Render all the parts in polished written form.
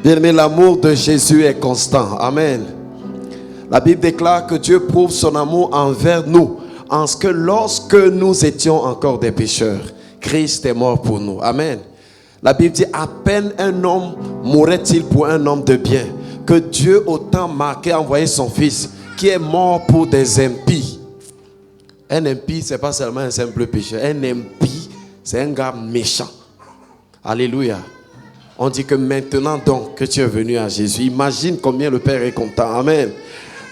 Bien-aimé, l'amour de Jésus est constant. Amen. La Bible déclare que Dieu prouve son amour envers nous, en ce que lorsque nous étions encore des pécheurs, Christ est mort pour nous. Amen. La Bible dit, à peine un homme mourrait-il pour un homme de bien, que Dieu autant marqué a envoyé son Fils, qui est mort pour des impies. Un impie, ce n'est pas seulement un simple pécheur. Un impie, c'est un gars méchant. Alléluia. On dit que maintenant donc que tu es venu à Jésus, imagine combien le Père est content. Amen.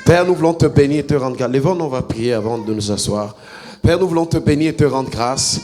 Père, nous voulons te bénir et te rendre grâce. Lèvons, on va prier avant de nous asseoir. Père, nous voulons te bénir et te rendre grâce.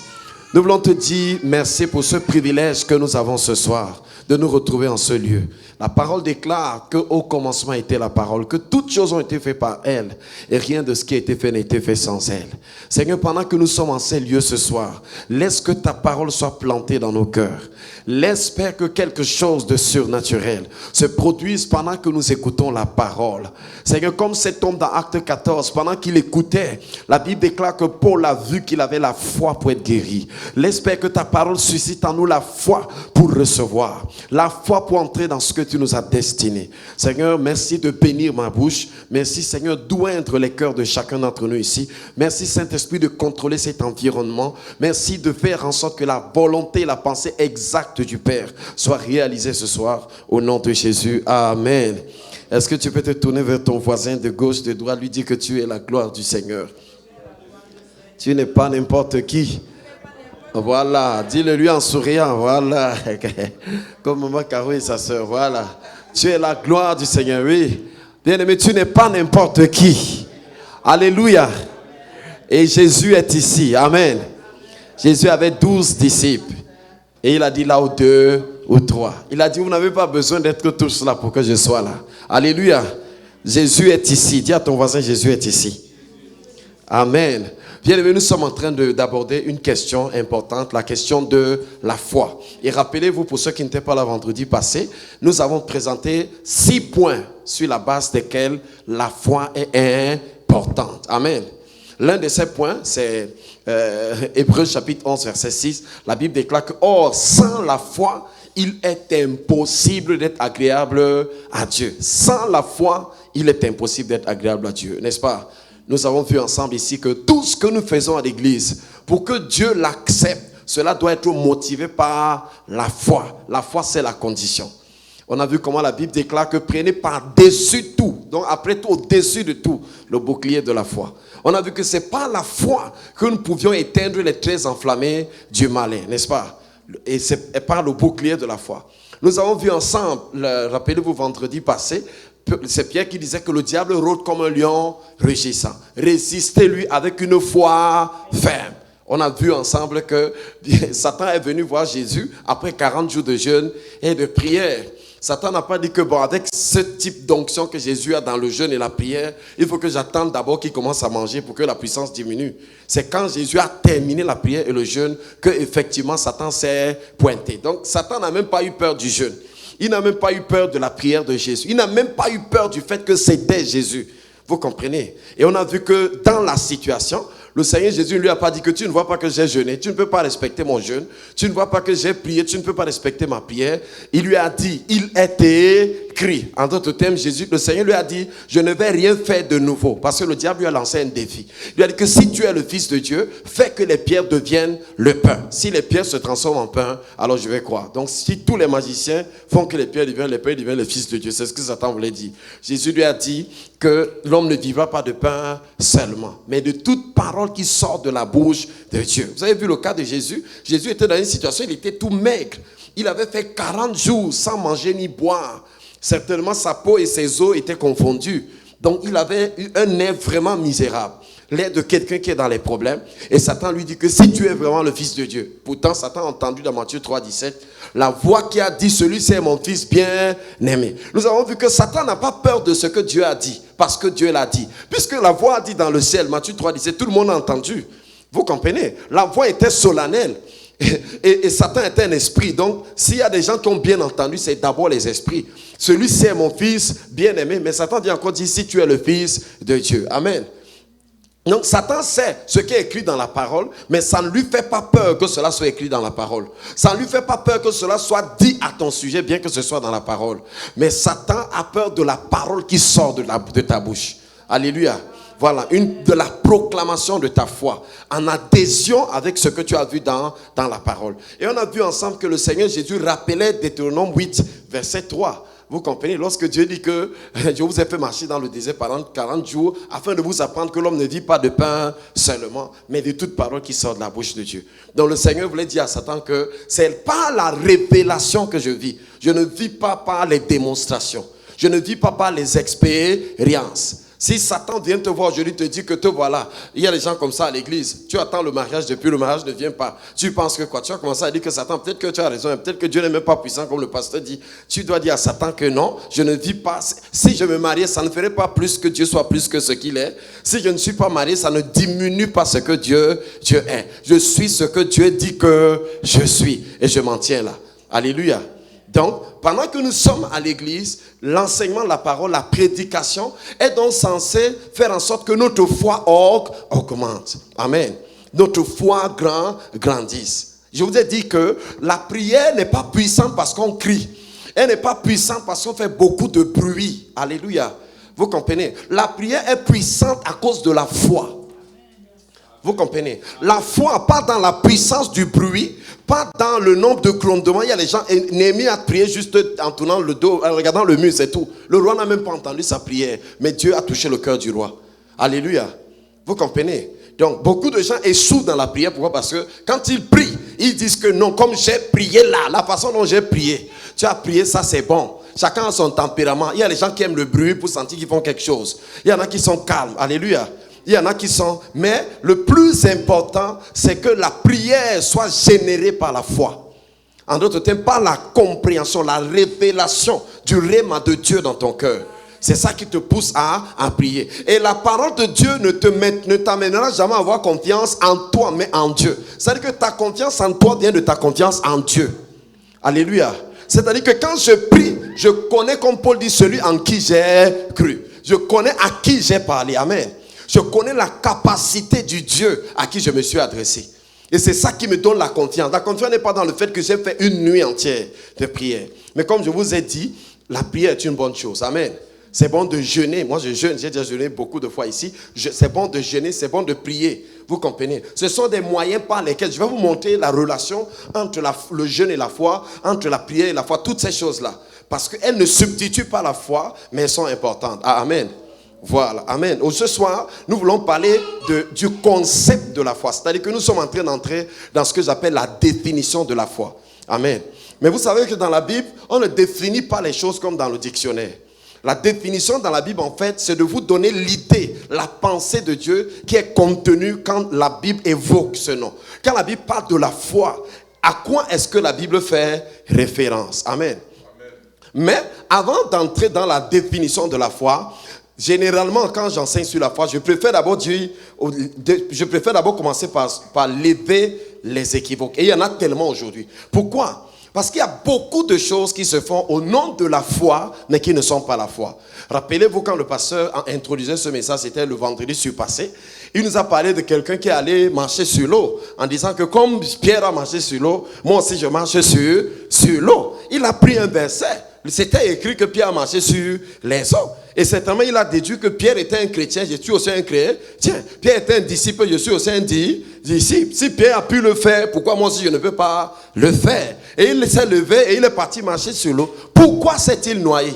Nous voulons te dire merci pour ce privilège que nous avons ce soir, de nous retrouver en ce lieu. La parole déclare qu'au commencement était la parole, que toutes choses ont été faites par elle, et rien de ce qui a été fait n'a été fait sans elle. Seigneur, pendant que nous sommes en ces lieux ce soir, laisse que ta parole soit plantée dans nos cœurs. Laisse, Père, que quelque chose de surnaturel se produise pendant que nous écoutons la parole. Seigneur, comme cet homme dans Acte 14, pendant qu'il écoutait, la Bible déclare que Paul a vu qu'il avait la foi pour être guéri. Laisse, Père, que ta parole suscite en nous la foi pour recevoir, la foi pour entrer dans ce que tu nous as destiné. Seigneur, merci de bénir ma bouche. Merci, Seigneur, d'oindre les cœurs de chacun d'entre nous ici. Merci, Saint-Esprit, de contrôler cet environnement. Merci de faire en sorte que la volonté et la pensée exacte du Père soit réalisée ce soir. Au nom de Jésus. Amen. Est-ce que tu peux te tourner vers ton voisin de gauche, de droite, lui dire que tu es la gloire du Seigneur? Tu n'es pas n'importe qui. Voilà, dis-le lui en souriant, voilà, comme maman Caro et sa soeur, voilà. Tu es la gloire du Seigneur, oui. Bien-aimé, tu n'es pas n'importe qui. Alléluia. Et Jésus est ici, amen. Jésus avait 12 disciples. Et il a dit là où 2 ou 3. Il a dit, vous n'avez pas besoin d'être tous là pour que je sois là. Alléluia. Jésus est ici. Dis à ton voisin, Jésus est ici. Amen. Bien-aimés, nous sommes en train d'aborder une question importante, la question de la foi. Et rappelez-vous, pour ceux qui n'étaient pas là vendredi passé, nous avons présenté 6 points sur la base desquels la foi est importante. Amen. L'un de ces points, c'est Hébreux chapitre 11, verset 6. La Bible déclare que, or, sans la foi, il est impossible d'être agréable à Dieu. Sans la foi, il est impossible d'être agréable à Dieu, n'est-ce pas? Nous avons vu ensemble ici que tout ce que nous faisons à l'église, pour que Dieu l'accepte, cela doit être motivé par la foi. La foi, c'est la condition. On a vu comment la Bible déclare que prenez par-dessus tout, donc après tout, au-dessus de tout, le bouclier de la foi. On a vu que ce n'est pas la foi que nous pouvions éteindre les traits enflammés du malin, n'est-ce pas? Et c'est par le bouclier de la foi. Nous avons vu ensemble, rappelez-vous vendredi passé, c'est Pierre qui disait que le diable rôde comme un lion rugissant. Résistez-lui avec une foi ferme. On a vu ensemble que Satan est venu voir Jésus après 40 jours de jeûne et de prière. Satan n'a pas dit que bon, avec ce type d'onction que Jésus a dans le jeûne et la prière, il faut que j'attende d'abord qu'il commence à manger pour que la puissance diminue. C'est quand Jésus a terminé la prière et le jeûne que effectivement Satan s'est pointé. Donc Satan n'a même pas eu peur du jeûne. Il n'a même pas eu peur de la prière de Jésus. Il n'a même pas eu peur du fait que c'était Jésus. Vous comprenez? Et on a vu que dans la situation, le Seigneur Jésus ne lui a pas dit que tu ne vois pas que j'ai jeûné, tu ne peux pas respecter mon jeûne, tu ne vois pas que j'ai prié, tu ne peux pas respecter ma prière. Il lui a dit, il est écrit. En d'autres termes, Jésus, le Seigneur lui a dit, je ne vais rien faire de nouveau. Parce que le diable lui a lancé un défi. Il lui a dit que si tu es le Fils de Dieu, fais que les pierres deviennent le pain. Si les pierres se transforment en pain, alors je vais croire. Donc si tous les magiciens font que les pierres deviennent les pains, ils deviennent le Fils de Dieu. C'est ce que Satan voulait dire. Jésus lui a dit que l'homme ne vivra pas de pain seulement, mais de toute parole qui sort de la bouche de Dieu. Vous avez vu le cas de Jésus? Jésus était dans une situation, il était tout maigre. Il avait fait 40 jours sans manger ni boire. Certainement, sa peau et ses os étaient confondus. Donc, il avait eu un air vraiment misérable. L'air de quelqu'un qui est dans les problèmes. Et Satan lui dit que si tu es vraiment le Fils de Dieu. Pourtant, Satan a entendu dans Matthieu 3, 17, la voix qui a dit, celui-ci est mon Fils bien-aimé. Nous avons vu que Satan n'a pas peur de ce que Dieu a dit, parce que Dieu l'a dit. Puisque la voix a dit dans le ciel, Matthieu 3, 17, tout le monde a entendu. Vous comprenez? La voix était solennelle. Et Satan est un esprit. Donc, s'il y a des gens qui ont bien entendu, c'est d'abord les esprits. Celui-ci est mon Fils bien-aimé. Mais Satan dit encore, si tu es le Fils de Dieu. Amen. Donc Satan sait ce qui est écrit dans la parole, mais ça ne lui fait pas peur que cela soit écrit dans la parole. Ça ne lui fait pas peur que cela soit dit à ton sujet, bien que ce soit dans la parole. Mais Satan a peur de la parole qui sort de ta bouche. Alléluia. Voilà, de la proclamation de ta foi, en adhésion avec ce que tu as vu dans la parole. Et on a vu ensemble que le Seigneur Jésus rappelait Deutéronome 8, verset 3. Vous comprenez, lorsque Dieu dit que je vous ai fait marcher dans le désert pendant 40 jours, afin de vous apprendre que l'homme ne vit pas de pain seulement, mais de toute parole qui sort de la bouche de Dieu. Donc le Seigneur voulait dire à Satan que c'est pas la révélation que je vis. Je ne vis pas par les démonstrations. Je ne vis pas par les expériences. Si Satan vient te voir aujourd'hui, te dit que te voilà, il y a des gens comme ça à l'église, tu attends le mariage, depuis le mariage ne vient pas. Tu penses que quoi? Tu vas commencer à dire que Satan, peut-être que tu as raison, peut-être que Dieu n'est même pas puissant comme le pasteur dit. Tu dois dire à Satan que non, je ne vis pas. Si je me mariais, ça ne ferait pas plus que Dieu soit plus que ce qu'il est. Si je ne suis pas marié, ça ne diminue pas ce que Dieu est. Je suis ce que Dieu dit que je suis. Et je m'en tiens là. Alléluia. Donc, pendant que nous sommes à l'église, l'enseignement de la parole, la prédication est donc censé faire en sorte que notre foi augmente. Amen. Notre foi grandisse. Je vous ai dit que la prière n'est pas puissante parce qu'on crie. Elle n'est pas puissante parce qu'on fait beaucoup de bruit. Alléluia. Vous comprenez? La prière est puissante à cause de la foi. Vous comprenez? La foi, pas dans la puissance du bruit, pas dans le nombre de grondements. Il y a les gens, Néhémie a prié juste en tournant le dos, en regardant le mur, c'est tout. Le roi n'a même pas entendu sa prière, mais Dieu a touché le cœur du roi. Alléluia. Vous comprenez? Donc, beaucoup de gens échouent dans la prière. Pourquoi? Parce que quand ils prient, ils disent que non, comme j'ai prié là, la façon dont j'ai prié, tu as prié, ça c'est bon. Chacun a son tempérament. Il y a les gens qui aiment le bruit pour sentir qu'ils font quelque chose. Il y en a qui sont calmes. Alléluia. Il y en a qui sont... Mais le plus important, c'est que la prière soit générée par la foi. En d'autres termes, par la compréhension, la révélation du rhéma de Dieu dans ton cœur. C'est ça qui te pousse à prier. Et la parole de Dieu ne t'amènera jamais à avoir confiance en toi, mais en Dieu. C'est-à-dire que ta confiance en toi vient de ta confiance en Dieu. Alléluia. C'est-à-dire que quand je prie, je connais, comme Paul dit, celui en qui j'ai cru. Je connais à qui j'ai parlé. Amen. Je connais la capacité du Dieu à qui je me suis adressé. Et c'est ça qui me donne la confiance. La confiance n'est pas dans le fait que j'ai fait une nuit entière de prière. Mais comme je vous ai dit, la prière est une bonne chose. Amen. C'est bon de jeûner. Moi, je jeûne. J'ai déjà jeûné beaucoup de fois ici. C'est bon de jeûner, c'est bon de prier. Vous comprenez? Ce sont des moyens par lesquels je vais vous montrer la relation entre le jeûne et la foi, entre la prière et la foi, toutes ces choses-là. Parce qu'elles ne substituent pas la foi, mais elles sont importantes. Ah, amen. Voilà, amen. Ce soir, nous voulons parler du concept de la foi. C'est-à-dire que nous sommes en train d'entrer dans ce que j'appelle la définition de la foi. Amen. Mais vous savez que dans la Bible, on ne définit pas les choses comme dans le dictionnaire. La définition dans la Bible, en fait, c'est de vous donner l'idée, la pensée de Dieu qui est contenue quand la Bible évoque ce nom. Quand la Bible parle de la foi, à quoi est-ce que la Bible fait référence? Amen. Mais avant d'entrer dans la définition de la foi, généralement, quand j'enseigne sur la foi, je préfère d'abord commencer par lever les équivoques. Et il y en a tellement aujourd'hui. Pourquoi? Parce qu'il y a beaucoup de choses qui se font au nom de la foi, mais qui ne sont pas la foi. Rappelez-vous quand le pasteur introduisait ce message, c'était le vendredi surpassé. Il nous a parlé de quelqu'un qui allait marcher sur l'eau, en disant que comme Pierre a marché sur l'eau, moi aussi je marche sur l'eau. Il a pris un verset. C'était écrit que Pierre a marché sur les eaux. Et certainement, il a déduit que Pierre était un chrétien, je suis aussi un chrétien. Pierre était un disciple, je suis aussi un disciple. Si Pierre a pu le faire, pourquoi moi aussi je ne peux pas le faire? Et il s'est levé et il est parti marcher sur l'eau. Pourquoi s'est-il noyé?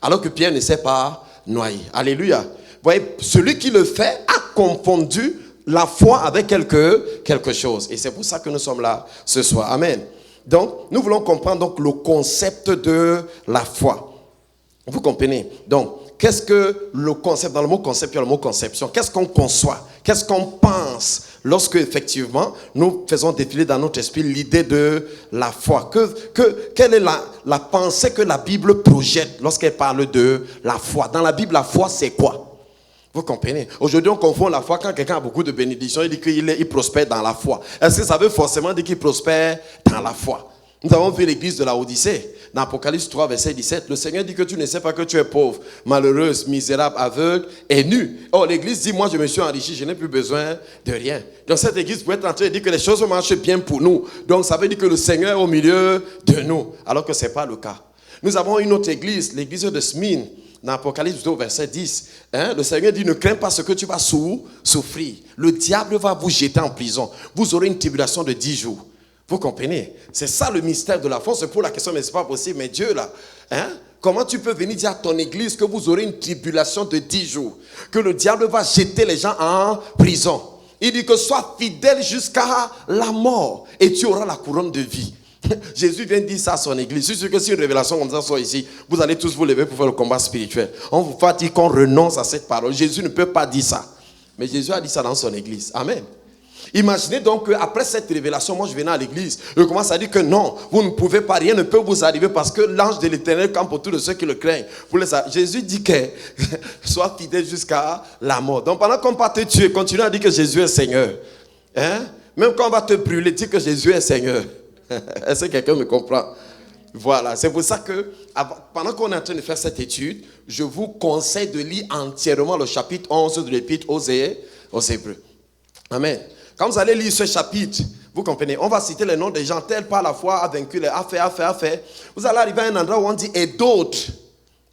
Alors que Pierre ne s'est pas noyé. Alléluia. Vous voyez, celui qui le fait a confondu la foi avec quelque chose. Et c'est pour ça que nous sommes là ce soir. Amen. Donc, nous voulons comprendre donc le concept de la foi. Vous comprenez? Donc, qu'est-ce que le concept, dans le mot concept, il y a le mot conception. Qu'est-ce qu'on conçoit? Qu'est-ce qu'on pense lorsque, effectivement, nous faisons défiler dans notre esprit l'idée de la foi? Quelle est la pensée que la Bible projette lorsqu'elle parle de la foi? Dans la Bible, la foi, c'est quoi? Vous comprenez? Aujourd'hui, on confond la foi. Quand quelqu'un a beaucoup de bénédictions, il dit qu'il prospère dans la foi. Est-ce que ça veut forcément dire qu'il prospère dans la foi? Nous avons vu l'église de la Odyssée. dans Apocalypse 3, verset 17, le Seigneur dit que tu ne sais pas que tu es pauvre, malheureuse, misérable, aveugle et nu. Or, l'église dit, moi je me suis enrichi, je n'ai plus besoin de rien. Donc cette église pourrait être en train de dire que les choses marchent bien pour nous. Donc ça veut dire que le Seigneur est au milieu de nous, alors que ce n'est pas le cas. Nous avons une autre église, l'église de Smyrne, dans Apocalypse 2, verset 10. Le Seigneur dit, ne crains pas ce que tu vas souffrir. Le diable va vous jeter en prison. Vous aurez une tribulation de 10 jours. Vous comprenez? C'est ça le mystère de la foi. C'est pour la question, mais ce n'est pas possible. Mais Dieu, là, comment tu peux venir dire à ton église que vous aurez une tribulation de 10 jours? Que le diable va jeter les gens en prison. Il dit que sois fidèle jusqu'à la mort et tu auras la couronne de vie. Jésus vient dire ça à son église. Je suis sûr que si une révélation comme ça soit ici, vous allez tous vous lever pour faire le combat spirituel. On vous va dire qu'on renonce à cette parole. Jésus ne peut pas dire ça. Mais Jésus a dit ça dans son église. Amen. Imaginez donc qu'après cette révélation, moi je venais à l'église, je commence à dire que non, vous ne pouvez pas, rien ne peut vous arriver parce que l'ange de l'Éternel campe autour de ceux qui le craignent. Jésus dit que sois fidèle jusqu'à la mort. Donc pendant qu'on va te tuer, continue à dire que Jésus est Seigneur. Même quand on va te brûler, dis que Jésus est Seigneur. Est-ce que quelqu'un me comprend? Voilà, c'est pour ça que pendant qu'on est en train de faire cette étude, je vous conseille de lire entièrement le chapitre 11 de l'Épître aux Hébreux. Amen. Quand vous allez lire ce chapitre, vous comprenez, on va citer les noms des gens tels par la foi a vaincu les a fait. Vous allez arriver à un endroit où on dit et d'autres.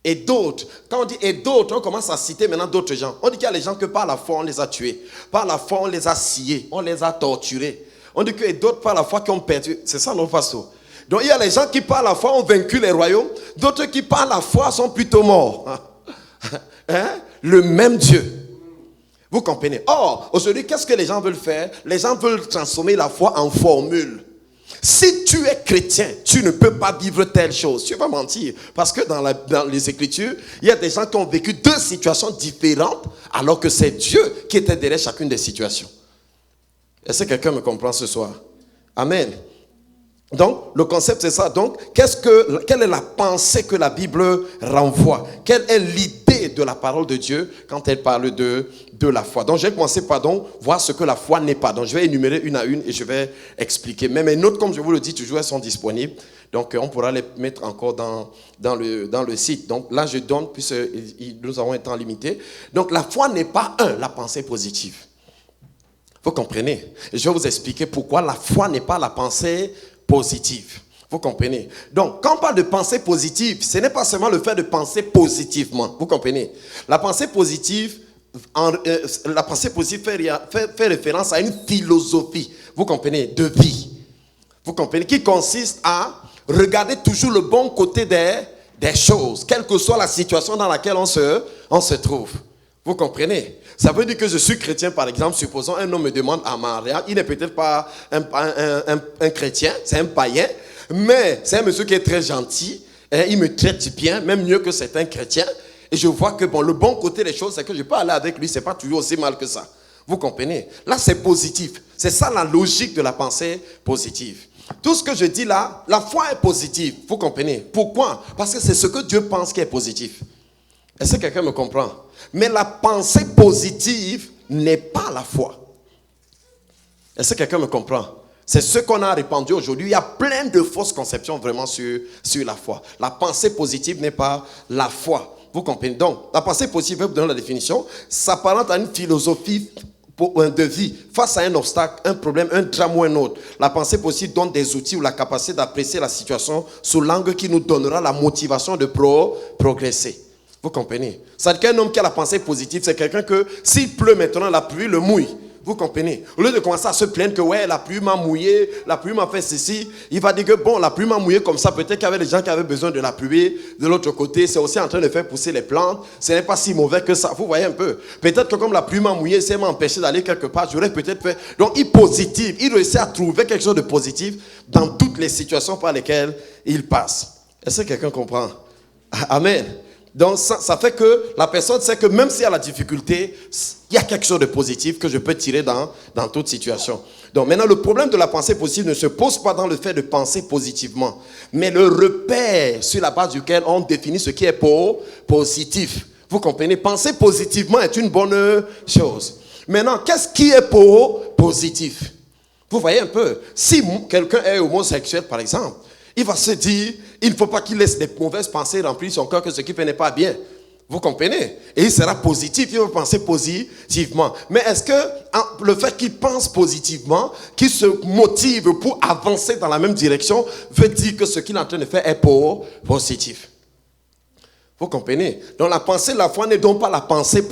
Et d'autres. Quand on dit et d'autres, on commence à citer maintenant d'autres gens. On dit qu'il y a les gens que par la foi on les a tués. Par la foi on les a sciés. On les a torturés. On dit que et d'autres par la foi qui ont perdu. C'est ça non pasteur. Donc il y a les gens qui par la foi ont vaincu les royaumes. D'autres qui par la foi sont plutôt morts. Le même Dieu. Vous comprenez? Or, aujourd'hui, qu'est-ce que les gens veulent faire? Les gens veulent transformer la foi en formule. Si tu es chrétien, tu ne peux pas vivre telle chose. Tu vas mentir. Parce que dans les Écritures, il y a des gens qui ont vécu deux situations différentes, alors que c'est Dieu qui était derrière chacune des situations. Est-ce que quelqu'un me comprend ce soir? Amen. Donc, le concept, c'est ça. Donc, quelle est la pensée que la Bible renvoie? Quelle est l'idée de la parole de Dieu quand elle parle de la foi? Donc, je vais commencer par voir ce que la foi n'est pas. Donc, je vais énumérer une à une et je vais expliquer. Mais mes notes, comme je vous le dis toujours, elles sont disponibles. Donc, on pourra les mettre encore dans le site. Donc, là, je donne, puisque nous avons un temps limité. Donc, la foi n'est pas la pensée positive. Vous comprenez? Je vais vous expliquer pourquoi la foi n'est pas la pensée positive. Vous comprenez? Donc, quand on parle de pensée positive, ce n'est pas seulement le fait de penser positivement. Vous comprenez? La pensée positive fait référence à une philosophie, vous comprenez, de vie. Vous comprenez? Qui consiste à regarder toujours le bon côté des choses, quelle que soit la situation dans laquelle on se trouve. Vous comprenez? Ça veut dire que je suis chrétien, par exemple, supposons un homme me demande à mariage, il n'est peut-être pas un chrétien, c'est un païen, mais c'est un monsieur qui est très gentil, et il me traite bien, même mieux que certains chrétiens, et je vois que le bon côté des choses, c'est que je peux aller avec lui, c'est pas toujours aussi mal que ça. Vous comprenez? Là, c'est positif. C'est ça la logique de la pensée positive. Tout ce que je dis là, la foi est positive. Vous comprenez? Pourquoi? Parce que c'est ce que Dieu pense qui est positif. Est-ce que quelqu'un me comprend? Mais la pensée positive n'est pas la foi. Est-ce que quelqu'un me comprend? C'est ce qu'on a répandu aujourd'hui. Il y a plein de fausses conceptions vraiment sur la foi. La pensée positive n'est pas la foi. Vous comprenez? Donc, la pensée positive, je vais vous donner la définition, s'apparente à une philosophie de vie face à un obstacle, un problème, un drame ou un autre. La pensée positive donne des outils ou la capacité d'apprécier la situation sous l'angle qui nous donnera la motivation de progresser. Vous comprenez? C'est qu'un homme qui a la pensée positive, c'est quelqu'un que s'il pleut maintenant, la pluie le mouille. Vous comprenez? Au lieu de commencer à se plaindre que ouais, la pluie m'a mouillé, la pluie m'a fait ceci, il va dire que bon, la pluie m'a mouillé comme ça. Peut-être qu'il y avait des gens qui avaient besoin de la pluie. De l'autre côté, c'est aussi en train de faire pousser les plantes. Ce n'est pas si mauvais que ça. Vous voyez un peu? Peut-être que comme la pluie m'a mouillé, ça m'a empêché d'aller quelque part. J'aurais peut-être fait. Donc, il positive. Il réussit à trouver quelque chose de positif dans toutes les situations par lesquelles il passe. Est-ce que quelqu'un comprend? Amen. Donc, ça fait que la personne sait que même s'il y a la difficulté, il y a quelque chose de positif que je peux tirer dans toute situation. Donc, maintenant, le problème de la pensée positive ne se pose pas dans le fait de penser positivement, mais le repère sur la base duquel on définit ce qui est positif. Vous comprenez? Penser positivement est une bonne chose. Maintenant, qu'est-ce qui est positif? Vous voyez un peu, si quelqu'un est homosexuel, par exemple, il va se dire, Il ne faut pas qu'il laisse des mauvaises pensées remplir son cœur, que ce qu'il fait n'est pas bien. Vous comprenez? Et il sera positif, il va penser positivement. Mais est-ce que le fait qu'il pense positivement, qu'il se motive pour avancer dans la même direction, veut dire que ce qu'il est en train de faire est positif? Vous comprenez? Donc la pensée de la foi n'est donc pas la pensée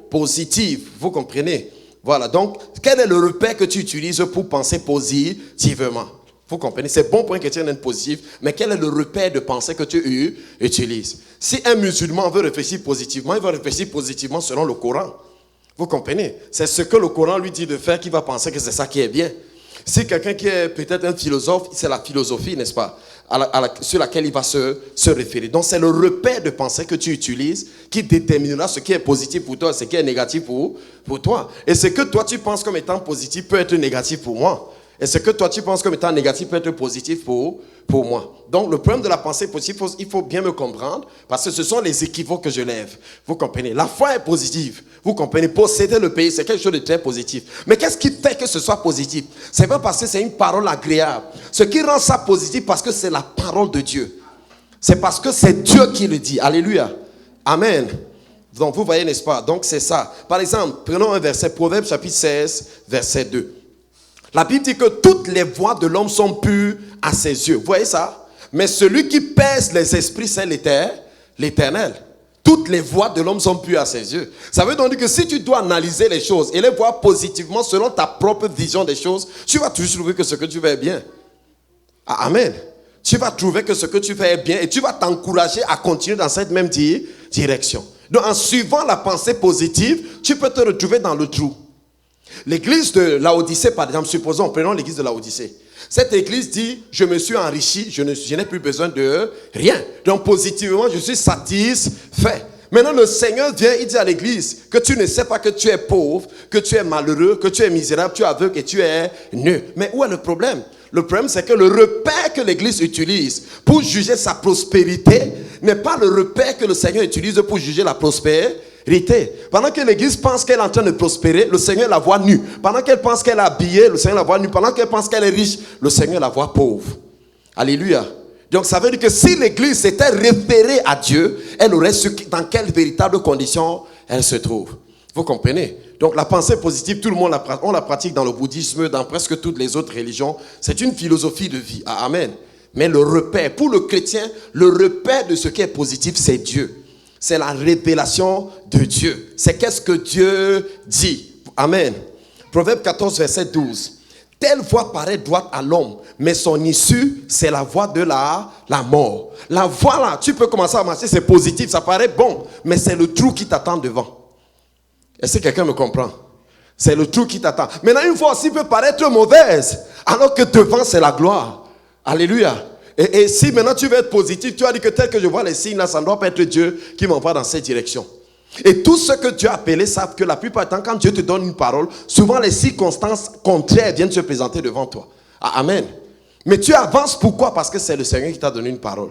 positive. Vous comprenez? Voilà, donc quel est le repère que tu utilises pour penser positivement? Vous comprenez? C'est bon pour un chrétien d'être positif, mais quel est le repère de pensée que tu utilises? Si un musulman veut réfléchir positivement, il va réfléchir positivement selon le Coran. Vous comprenez? C'est ce que le Coran lui dit de faire qu'il va penser que c'est ça qui est bien. Si quelqu'un qui est peut-être un philosophe, c'est la philosophie, n'est-ce pas, sur laquelle il va se référer. Donc c'est le repère de pensée que tu utilises qui déterminera ce qui est positif pour toi et ce qui est négatif pour toi. Et ce que toi tu penses comme étant positif peut être négatif pour moi. Et ce que toi tu penses comme étant négatif peut être positif pour moi. Donc le problème de la pensée positive, il faut bien me comprendre, parce que ce sont les équivoques que je lève. Vous comprenez? La foi est positive. Vous comprenez? Posséder le pays, c'est quelque chose de très positif. Mais qu'est-ce qui fait que ce soit positif? C'est pas parce que c'est une parole agréable. Ce qui rend ça positif, parce que c'est la parole de Dieu. C'est parce que c'est Dieu qui le dit. Alléluia. Amen. Donc vous voyez, n'est-ce pas? Donc c'est ça. Par exemple, prenons un verset, Proverbe chapitre 16, verset 2. La Bible dit que toutes les voies de l'homme sont pures à ses yeux. Vous voyez ça? Mais celui qui pèse les esprits, c'est l'Éternel. Toutes les voies de l'homme sont pures à ses yeux. Ça veut donc dire que si tu dois analyser les choses et les voir positivement selon ta propre vision des choses, tu vas toujours trouver que ce que tu fais est bien. Amen. Tu vas trouver que ce que tu fais est bien et tu vas t'encourager à continuer dans cette même direction. Donc en suivant la pensée positive, tu peux te retrouver dans le trou. L'église de Laodicée, par exemple, prenons l'église de Laodicée. Cette église dit, je me suis enrichi, je n'ai plus besoin de rien. Donc positivement, je suis satisfait. Maintenant, le Seigneur vient, il dit à l'église que tu ne sais pas que tu es pauvre, que tu es malheureux, que tu es misérable, tu es aveugle et tu es nu. Mais où est le problème? Le problème, c'est que le repère que l'église utilise pour juger sa prospérité n'est pas le repère que le Seigneur utilise pour juger la prospérité. Pendant que l'église pense qu'elle est en train de prospérer, le Seigneur la voit nue. Pendant qu'elle pense qu'elle est habillée, le Seigneur la voit nue. Pendant qu'elle pense qu'elle est riche, le Seigneur la voit pauvre. Alléluia. Donc ça veut dire que si l'église s'était référée à Dieu, elle aurait su dans quelles véritables conditions elle se trouve. Vous comprenez? Donc la pensée positive, tout le monde on la pratique dans le bouddhisme, dans presque toutes les autres religions. C'est une philosophie de vie. Amen. Mais le repère, pour le chrétien, le repère de ce qui est positif, c'est Dieu. C'est la révélation de Dieu. C'est qu'est-ce que Dieu dit. Amen. Proverbe 14, verset 12. Telle voie paraît droite à l'homme, mais son issue, c'est la voie de la mort. La voie là, tu peux commencer à marcher, c'est positif, ça paraît bon, mais c'est le trou qui t'attend devant. Est-ce que quelqu'un me comprend? C'est le trou qui t'attend. Maintenant, une voie aussi peut paraître mauvaise, alors que devant, c'est la gloire. Alléluia. Et si maintenant tu veux être positif, tu as dit que tel que je vois les signes là, ça ne doit pas être Dieu qui m'envoie dans cette direction. Et tous ceux que Dieu a appelés savent que la plupart du temps, quand Dieu te donne une parole, souvent les circonstances contraires viennent se présenter devant toi. Amen. Mais tu avances, pourquoi? Parce que c'est le Seigneur qui t'a donné une parole.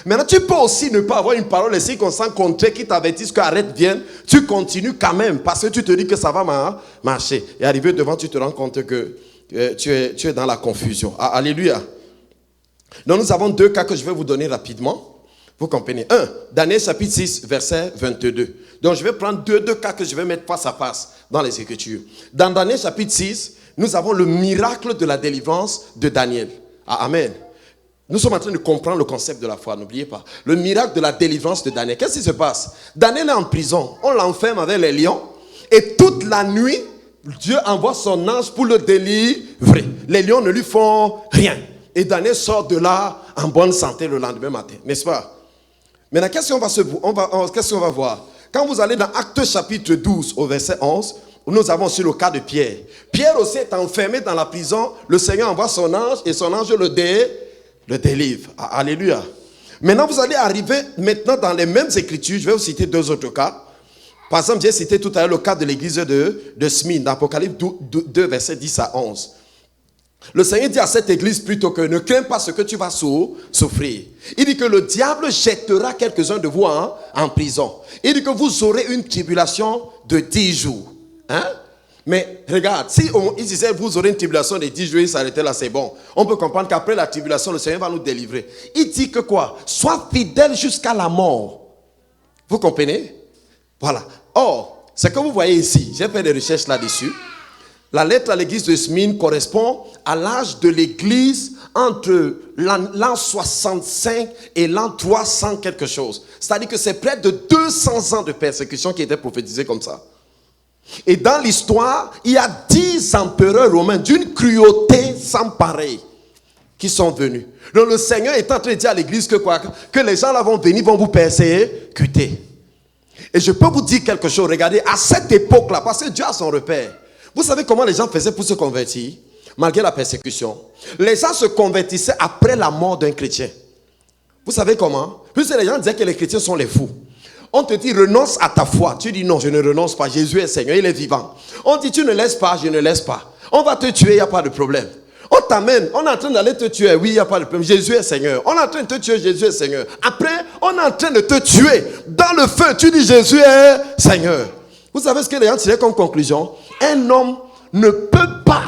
Maintenant, tu peux aussi ne pas avoir une parole, les circonstances contraires qui t'avertissent qu'arrête, viennent. Tu continues quand même parce que tu te dis que ça va marcher. Et arrivé devant, tu te rends compte que tu es dans la confusion. Alléluia. Donc nous avons deux cas que je vais vous donner rapidement. Vous comprenez? Un, Daniel chapitre 6, verset 22. Donc je vais prendre deux cas que je vais mettre face à face dans les Écritures. Dans Daniel chapitre 6, nous avons le miracle de la délivrance de Daniel. Amen. Nous sommes en train de comprendre le concept de la foi, n'oubliez pas. Le miracle de la délivrance de Daniel. Qu'est-ce qui se passe? Daniel est en prison. On l'enferme avec les lions. Et toute la nuit, Dieu envoie son ange pour le délivrer. Les lions ne lui font rien. Et Daniel sort de là en bonne santé le lendemain matin, n'est-ce pas? Maintenant, qu'est-ce qu'on va voir? Quand vous allez dans Actes chapitre 12 au verset 11, nous avons aussi le cas de Pierre. Pierre aussi est enfermé dans la prison. Le Seigneur envoie son ange et son ange le délivre. Alléluia. Maintenant, vous allez arriver maintenant dans les mêmes Écritures. Je vais vous citer deux autres cas. Par exemple, j'ai cité tout à l'heure le cas de l'église de Smyrne, dans Apocalypse 2, verset 10 à 11. Le Seigneur dit à cette église plutôt que ne crains pas ce que tu vas souffrir. Il dit que le diable jettera quelques-uns de vous en prison. Il dit que vous aurez une tribulation de 10 jours. Mais regarde, si il disait vous aurez une tribulation de 10 jours, il s'arrêtait là, c'est bon. On peut comprendre qu'après la tribulation, le Seigneur va nous délivrer. Il dit que quoi? Sois fidèle jusqu'à la mort. Vous comprenez? Voilà. Or, ce que vous voyez ici, j'ai fait des recherches là-dessus. La lettre à l'église de Smyrne correspond à l'âge de l'église entre l'an 65 et l'an 300 quelque chose. C'est-à-dire que c'est près de 200 ans de persécution qui étaient prophétisés comme ça. Et dans l'histoire, il y a 10 empereurs romains d'une cruauté sans pareil qui sont venus. Donc le Seigneur est en train de dire à l'église que quoi? Que les gens là vont venir, vont vous persécuter. Et je peux vous dire quelque chose, regardez, à cette époque-là, parce que Dieu a son repère. Vous savez comment les gens faisaient pour se convertir, malgré la persécution? Les gens se convertissaient après la mort d'un chrétien. Vous savez comment? Puisque les gens disaient que les chrétiens sont les fous. On te dit renonce à ta foi. Tu dis non, je ne renonce pas. Jésus est Seigneur, il est vivant. On dit tu ne laisses pas, je ne laisse pas. On va te tuer, il n'y a pas de problème. On t'amène, on est en train d'aller te tuer. Oui, il n'y a pas de problème. Jésus est Seigneur. On est en train de te tuer, Jésus est Seigneur. Après, on est en train de te tuer. Dans le feu, tu dis Jésus est Seigneur. Vous savez ce que les gens tiraient comme conclusion? Un homme ne peut pas,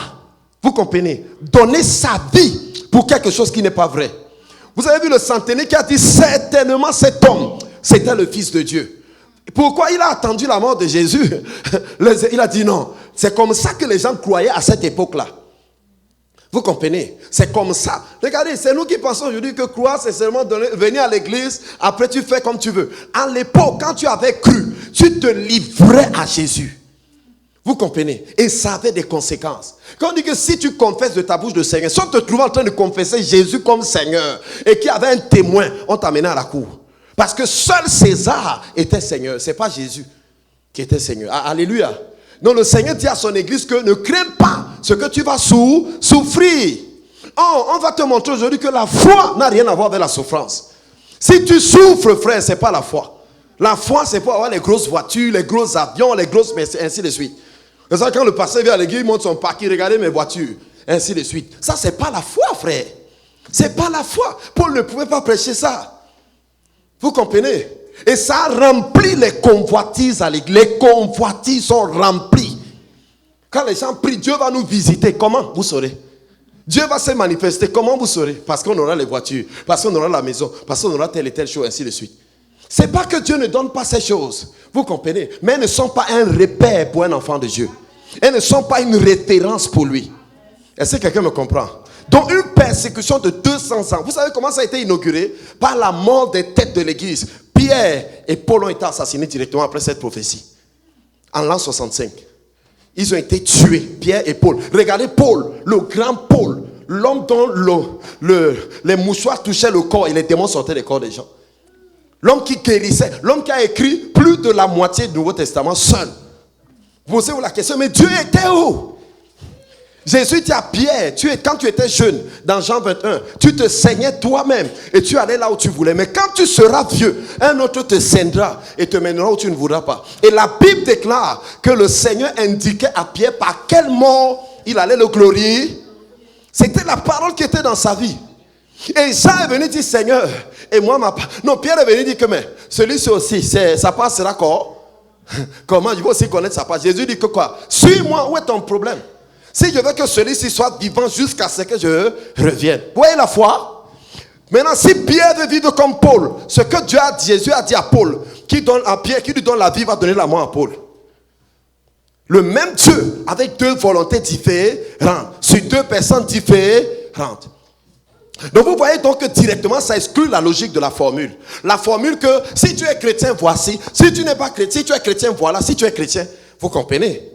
vous comprenez, donner sa vie pour quelque chose qui n'est pas vrai. Vous avez vu le centenier qui a dit certainement cet homme, c'était le Fils de Dieu. Pourquoi il a attendu la mort de Jésus? Il a dit non. C'est comme ça que les gens croyaient à cette époque-là. Vous comprenez? C'est comme ça. Regardez, c'est nous qui pensons aujourd'hui que croire, c'est seulement venir à l'église, après tu fais comme tu veux. À l'époque, quand tu avais cru, tu te livrais à Jésus. Vous comprenez? Et ça avait des conséquences. Quand on dit que si tu confesses de ta bouche le Seigneur, si on te trouve en train de confesser Jésus comme Seigneur, et qu'il y avait un témoin, on t'amenait à la cour. Parce que seul César était Seigneur, c'est pas Jésus qui était Seigneur. Alléluia. Donc le Seigneur dit à son église que ne crains pas ce que tu vas souffrir. Oh, on va te montrer aujourd'hui que la foi n'a rien à voir avec la souffrance. Si tu souffres, frère, c'est pas la foi. La foi, c'est pour avoir les grosses voitures, les gros avions, les grosses messes, ainsi de suite. C'est ça, quand le pasteur vient à l'église, il monte son parking, regardez mes voitures, ainsi de suite. Ça, c'est pas la foi, frère. C'est pas la foi. Paul ne pouvait pas prêcher ça. Vous comprenez? Et ça remplit les convoitises à l'église. Les convoitises sont remplies. Quand les gens prient, Dieu va nous visiter. Comment? Vous saurez. Dieu va se manifester. Comment vous saurez? Parce qu'on aura les voitures, parce qu'on aura la maison, parce qu'on aura telle et telle chose, ainsi de suite. C'est pas que Dieu ne donne pas ces choses. Vous comprenez? Mais elles ne sont pas un repère pour un enfant de Dieu. Elles ne sont pas une référence pour lui. Est-ce que quelqu'un me comprend? Donc une persécution de 200 ans. Vous savez comment ça a été inauguré? Par la mort des têtes de l'église. Pierre et Paul ont été assassinés directement après cette prophétie. En l'an 65. Ils ont été tués, Pierre et Paul. Regardez Paul, le grand Paul. L'homme dont les mouchoirs touchaient le corps et les démons sortaient des corps des gens. L'homme qui guérissait, l'homme qui a écrit plus de la moitié du Nouveau Testament seul. Posez-vous la question, mais Dieu était où? Jésus dit à Pierre, quand tu étais jeune, dans Jean 21, tu te saignais toi-même et tu allais là où tu voulais. Mais quand tu seras vieux, un autre te saignera et te mènera où tu ne voudras pas. Et la Bible déclare que le Seigneur indiquait à Pierre par quelle mort il allait le glorifier. C'était la parole qui était dans sa vie. Et Jean est venu dire, Seigneur, et moi ma part. Non, Pierre est venu dire que mais celui-ci aussi, sa part sera quoi? Comment je vais aussi connaître sa part? Jésus dit que quoi? Suis-moi, où est ton problème? Si je veux que celui-ci soit vivant jusqu'à ce que je revienne. Vous voyez la foi? Maintenant, si Pierre veut vivre comme Paul, ce que Jésus a dit à Paul, qui donne à Pierre, qui lui donne la vie, va donner la mort à Paul. Le même Dieu, avec deux volontés différentes, sur deux personnes différentes. Donc vous voyez donc que directement ça exclut la logique de la formule. La formule que si tu es chrétien, voici. Si tu n'es pas chrétien, si tu es chrétien, voilà. Si tu es chrétien, vous comprenez?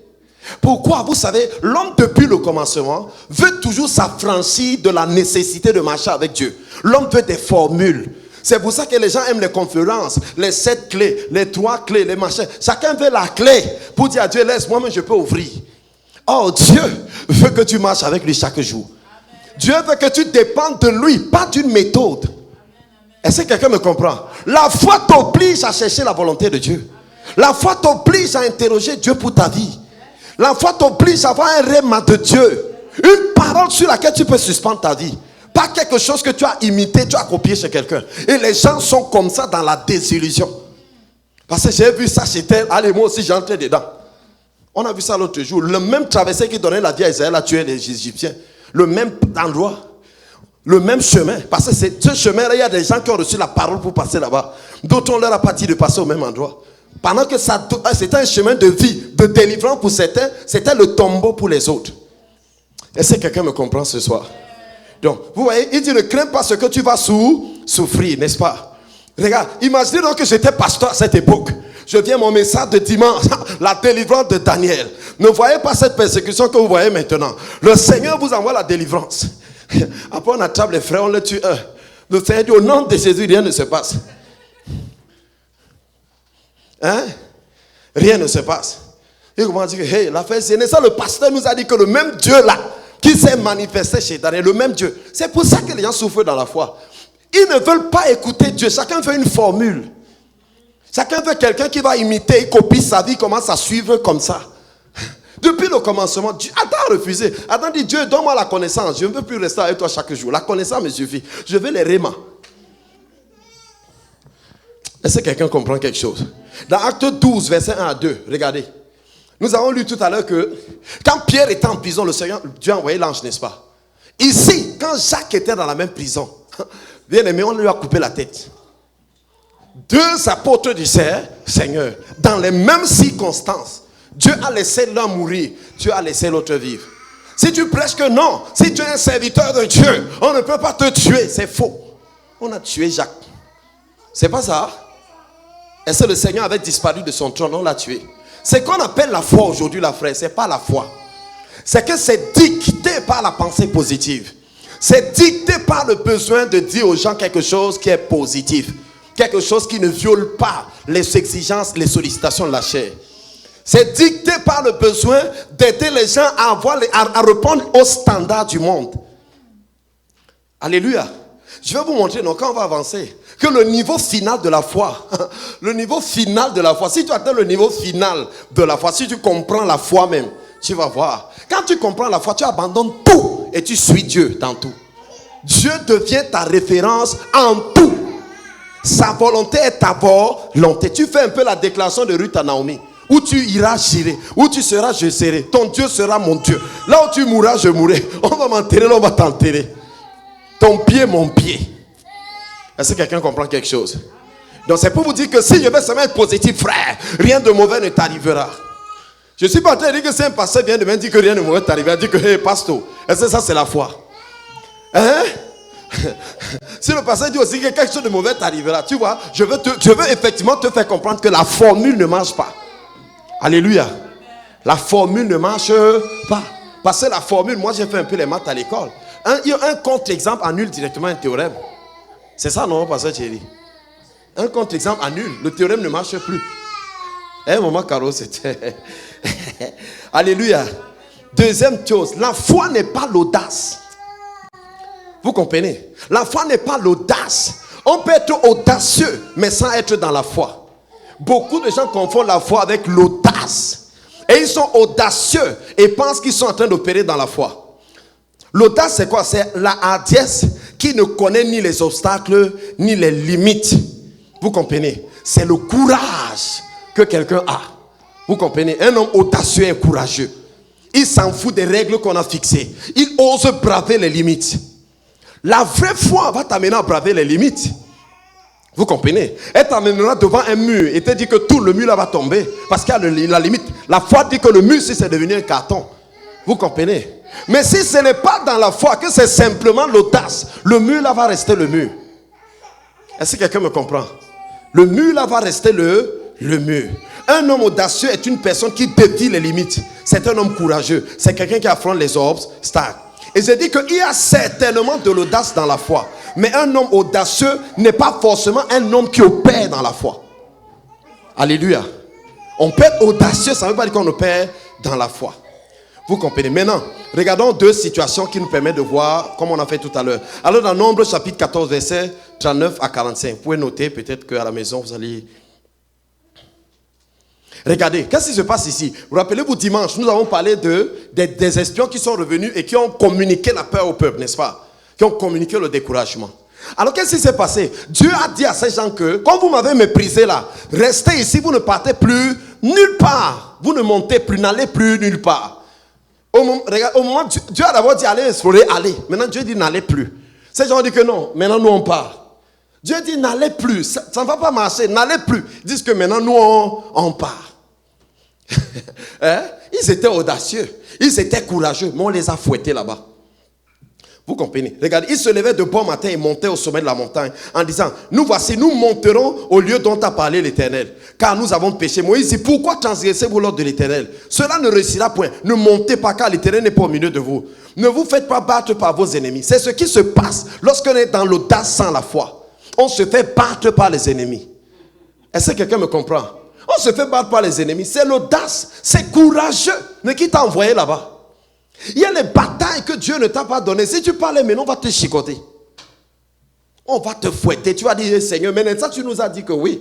Pourquoi? Vous savez, l'homme depuis le commencement veut toujours s'affranchir de la nécessité de marcher avec Dieu. L'homme veut des formules. C'est pour ça que les gens aiment les conférences, les 7 clés, les 3 clés, les machins. Chacun veut la clé pour dire à Dieu, laisse-moi, mais je peux ouvrir. Oh, Dieu veut que tu marches avec lui chaque jour. Dieu veut que tu dépendes de lui, pas d'une méthode. Est-ce que quelqu'un me comprend? La foi t'oblige à chercher la volonté de Dieu. La foi t'oblige à interroger Dieu pour ta vie. La foi t'oblige à avoir un rêve de Dieu. Une parole sur laquelle tu peux suspendre ta vie. Pas quelque chose que tu as imité, tu as copié chez quelqu'un. Et les gens sont comme ça dans la désillusion. Parce que j'ai vu ça chez tel. Allez, moi aussi j'entrais dedans. On a vu ça l'autre jour. Le même traversé qui donnait la vie à Israël a tué les Égyptiens. Le même endroit. Le même chemin. Parce que ce chemin-là, il y a des gens qui ont reçu la parole pour passer là-bas. D'autres, on leur a pas dit de passer au même endroit. Pendant que c'était un chemin de vie, de délivrance pour certains, c'était le tombeau pour les autres. Est-ce que quelqu'un me comprend ce soir? Donc, vous voyez, il dit ne crains pas ce que tu vas souffrir, n'est-ce pas? Regarde, imaginez donc que j'étais pasteur à cette époque. Je viens mon message de dimanche, la délivrance de Daniel. Ne voyez pas cette persécution que vous voyez maintenant. Le Seigneur vous envoie la délivrance. Après on attrape les frères, on les tue. Le Seigneur dit au nom de Jésus, rien ne se passe. Hein? Rien ne se passe. Et comment dire que hey, l'affaire c'est ça, le pasteur nous a dit que le même Dieu là, qui s'est manifesté chez Daniel, le même Dieu. C'est pour ça que les gens souffrent dans la foi. Ils ne veulent pas écouter Dieu. Chacun veut une formule. Chacun veut quelqu'un qui va imiter, il copie sa vie, commence à suivre comme ça. Depuis le commencement, Adam a refusé. Adam dit, Dieu, donne-moi la connaissance. Je ne veux plus rester avec toi chaque jour. La connaissance me suffit. Je veux les rémas. Est-ce que quelqu'un comprend quelque chose? Dans Acte 12, verset 1 à 2, regardez. Nous avons lu tout à l'heure que quand Pierre était en prison, le Seigneur, Dieu a envoyé l'ange, n'est-ce pas? Ici, quand Jacques était dans la même prison, bien aimé, on lui a coupé la tête. Deux apôtres du Seigneur, dans les mêmes circonstances, Dieu a laissé l'un mourir, Dieu a laissé l'autre vivre. Si tu prêches que non, si tu es un serviteur de Dieu, on ne peut pas te tuer, c'est faux. On a tué Jacques. C'est pas ça? Est-ce que le Seigneur avait disparu de son trône? On l'a tué. C'est qu'on appelle la foi aujourd'hui, la frère, c'est pas la foi. C'est que c'est dicté par la pensée positive. C'est dicté par le besoin de dire aux gens quelque chose qui est positif. Quelque chose qui ne viole pas les exigences, les sollicitations de la chair. C'est dicté par le besoin d'aider les gens à répondre aux standards du monde. Alléluia. Je vais vous montrer, donc, quand on va avancer, que le niveau final de la foi, le niveau final de la foi, si tu atteins le niveau final de la foi, si tu comprends la foi même, tu vas voir. Quand tu comprends la foi, tu abandonnes tout et tu suis Dieu dans tout. Dieu devient ta référence en tout. Sa volonté est ta volonté. Tu fais un peu la déclaration de Ruth à Naomi. Où tu iras, j'irai. Où tu seras, je serai. Ton Dieu sera mon Dieu. Là où tu mourras, je mourrai. On va m'enterrer, là on va t'enterrer. Ton pied, mon pied. Est-ce que quelqu'un comprend quelque chose? Donc c'est pour vous dire que si je vais seulement être positif, frère, rien de mauvais ne t'arrivera. Je ne suis pas en train de dire que si un pasteur vient de me dire que rien de mauvais t'arrivera, il dit que hey, pasteur, est-ce que ça c'est la foi? Hein? Si le pasteur dit aussi que quelque chose de mauvais t'arrivera, tu vois, je veux effectivement te faire comprendre que la formule ne marche pas. Alléluia. La formule ne marche pas. Parce que la formule, moi j'ai fait un peu les maths à l'école. Un contre-exemple annule directement un théorème. C'est ça, non, pasteur Thierry? Un contre-exemple annule. Le théorème ne marche plus. Un moment, Caro, c'était... Alléluia. Deuxième chose, la foi n'est pas l'audace. Vous comprenez? La foi n'est pas l'audace. On peut être audacieux, mais sans être dans la foi. Beaucoup de gens confondent la foi avec l'audace. Et ils sont audacieux et pensent qu'ils sont en train d'opérer dans la foi. L'audace, c'est quoi? C'est la hardiesse qui ne connaît ni les obstacles, ni les limites. Vous comprenez? C'est le courage que quelqu'un a. Vous comprenez? Un homme audacieux et courageux. Il s'en fout des règles qu'on a fixées. Il ose braver les limites. La vraie foi va t'amener à braver les limites. Vous comprenez? Elle t'amènera devant un mur et te dit que tout le mur là va tomber. Parce qu'il y a la limite. La foi dit que le mur, si c'est devenu un carton. Vous comprenez? Mais si ce n'est pas dans la foi, que c'est simplement l'audace, le mur là va rester le mur. Est-ce que quelqu'un me comprend? Le mur là va rester le mur. Un homme audacieux est une personne qui défie les limites. C'est un homme courageux. C'est quelqu'un qui affronte les obstacles. Et je dis qu'il y a certainement de l'audace dans la foi. Mais un homme audacieux n'est pas forcément un homme qui opère dans la foi. Alléluia. On peut être audacieux, ça ne veut pas dire qu'on opère dans la foi. Vous comprenez? Maintenant, regardons deux situations qui nous permettent de voir comme on a fait tout à l'heure. Alors dans Nombre chapitre 14, versets 39 à 45. Vous pouvez noter, peut-être qu'à la maison, vous allez... Regardez, qu'est-ce qui se passe ici? Vous rappelez-vous, dimanche, nous avons parlé des espions qui sont revenus et qui ont communiqué la peur au peuple, n'est-ce pas? Qui ont communiqué le découragement. Alors qu'est-ce qui s'est passé? Dieu a dit à ces gens que, quand vous m'avez méprisé là, restez ici, vous ne partez plus nulle part. Vous ne montez plus, n'allez plus nulle part. Au moment Dieu a d'abord dit allez explorer, allez. Maintenant Dieu dit n'allez plus. Ces gens disent que non, maintenant nous on part. Dieu dit n'allez plus, ça ne va pas marcher, n'allez plus. Ils disent que maintenant nous on part. Hein? Ils étaient audacieux, ils étaient courageux, mais on les a fouettés là-bas. Vous comprenez? Regardez, ils se levaient de bon matin et montaient au sommet de la montagne en disant, nous voici, nous monterons au lieu dont a parlé l'Éternel, car nous avons péché. Moïse dit, pourquoi transgressez-vous l'ordre de l'Éternel? Cela ne réussira point. Ne montez pas, car l'Éternel n'est pas au milieu de vous. Ne vous faites pas battre par vos ennemis. C'est ce qui se passe lorsqu'on est dans l'audace sans la foi. On se fait battre par les ennemis. Est-ce que quelqu'un me comprend? On se fait battre par les ennemis. C'est l'audace, c'est courageux. Mais qui t'a envoyé là-bas? Il y a les batailles que Dieu ne t'a pas données. Si tu parles maintenant, on va te chicoter. On va te fouetter. Tu vas dire, Seigneur, mais ça tu nous as dit que oui.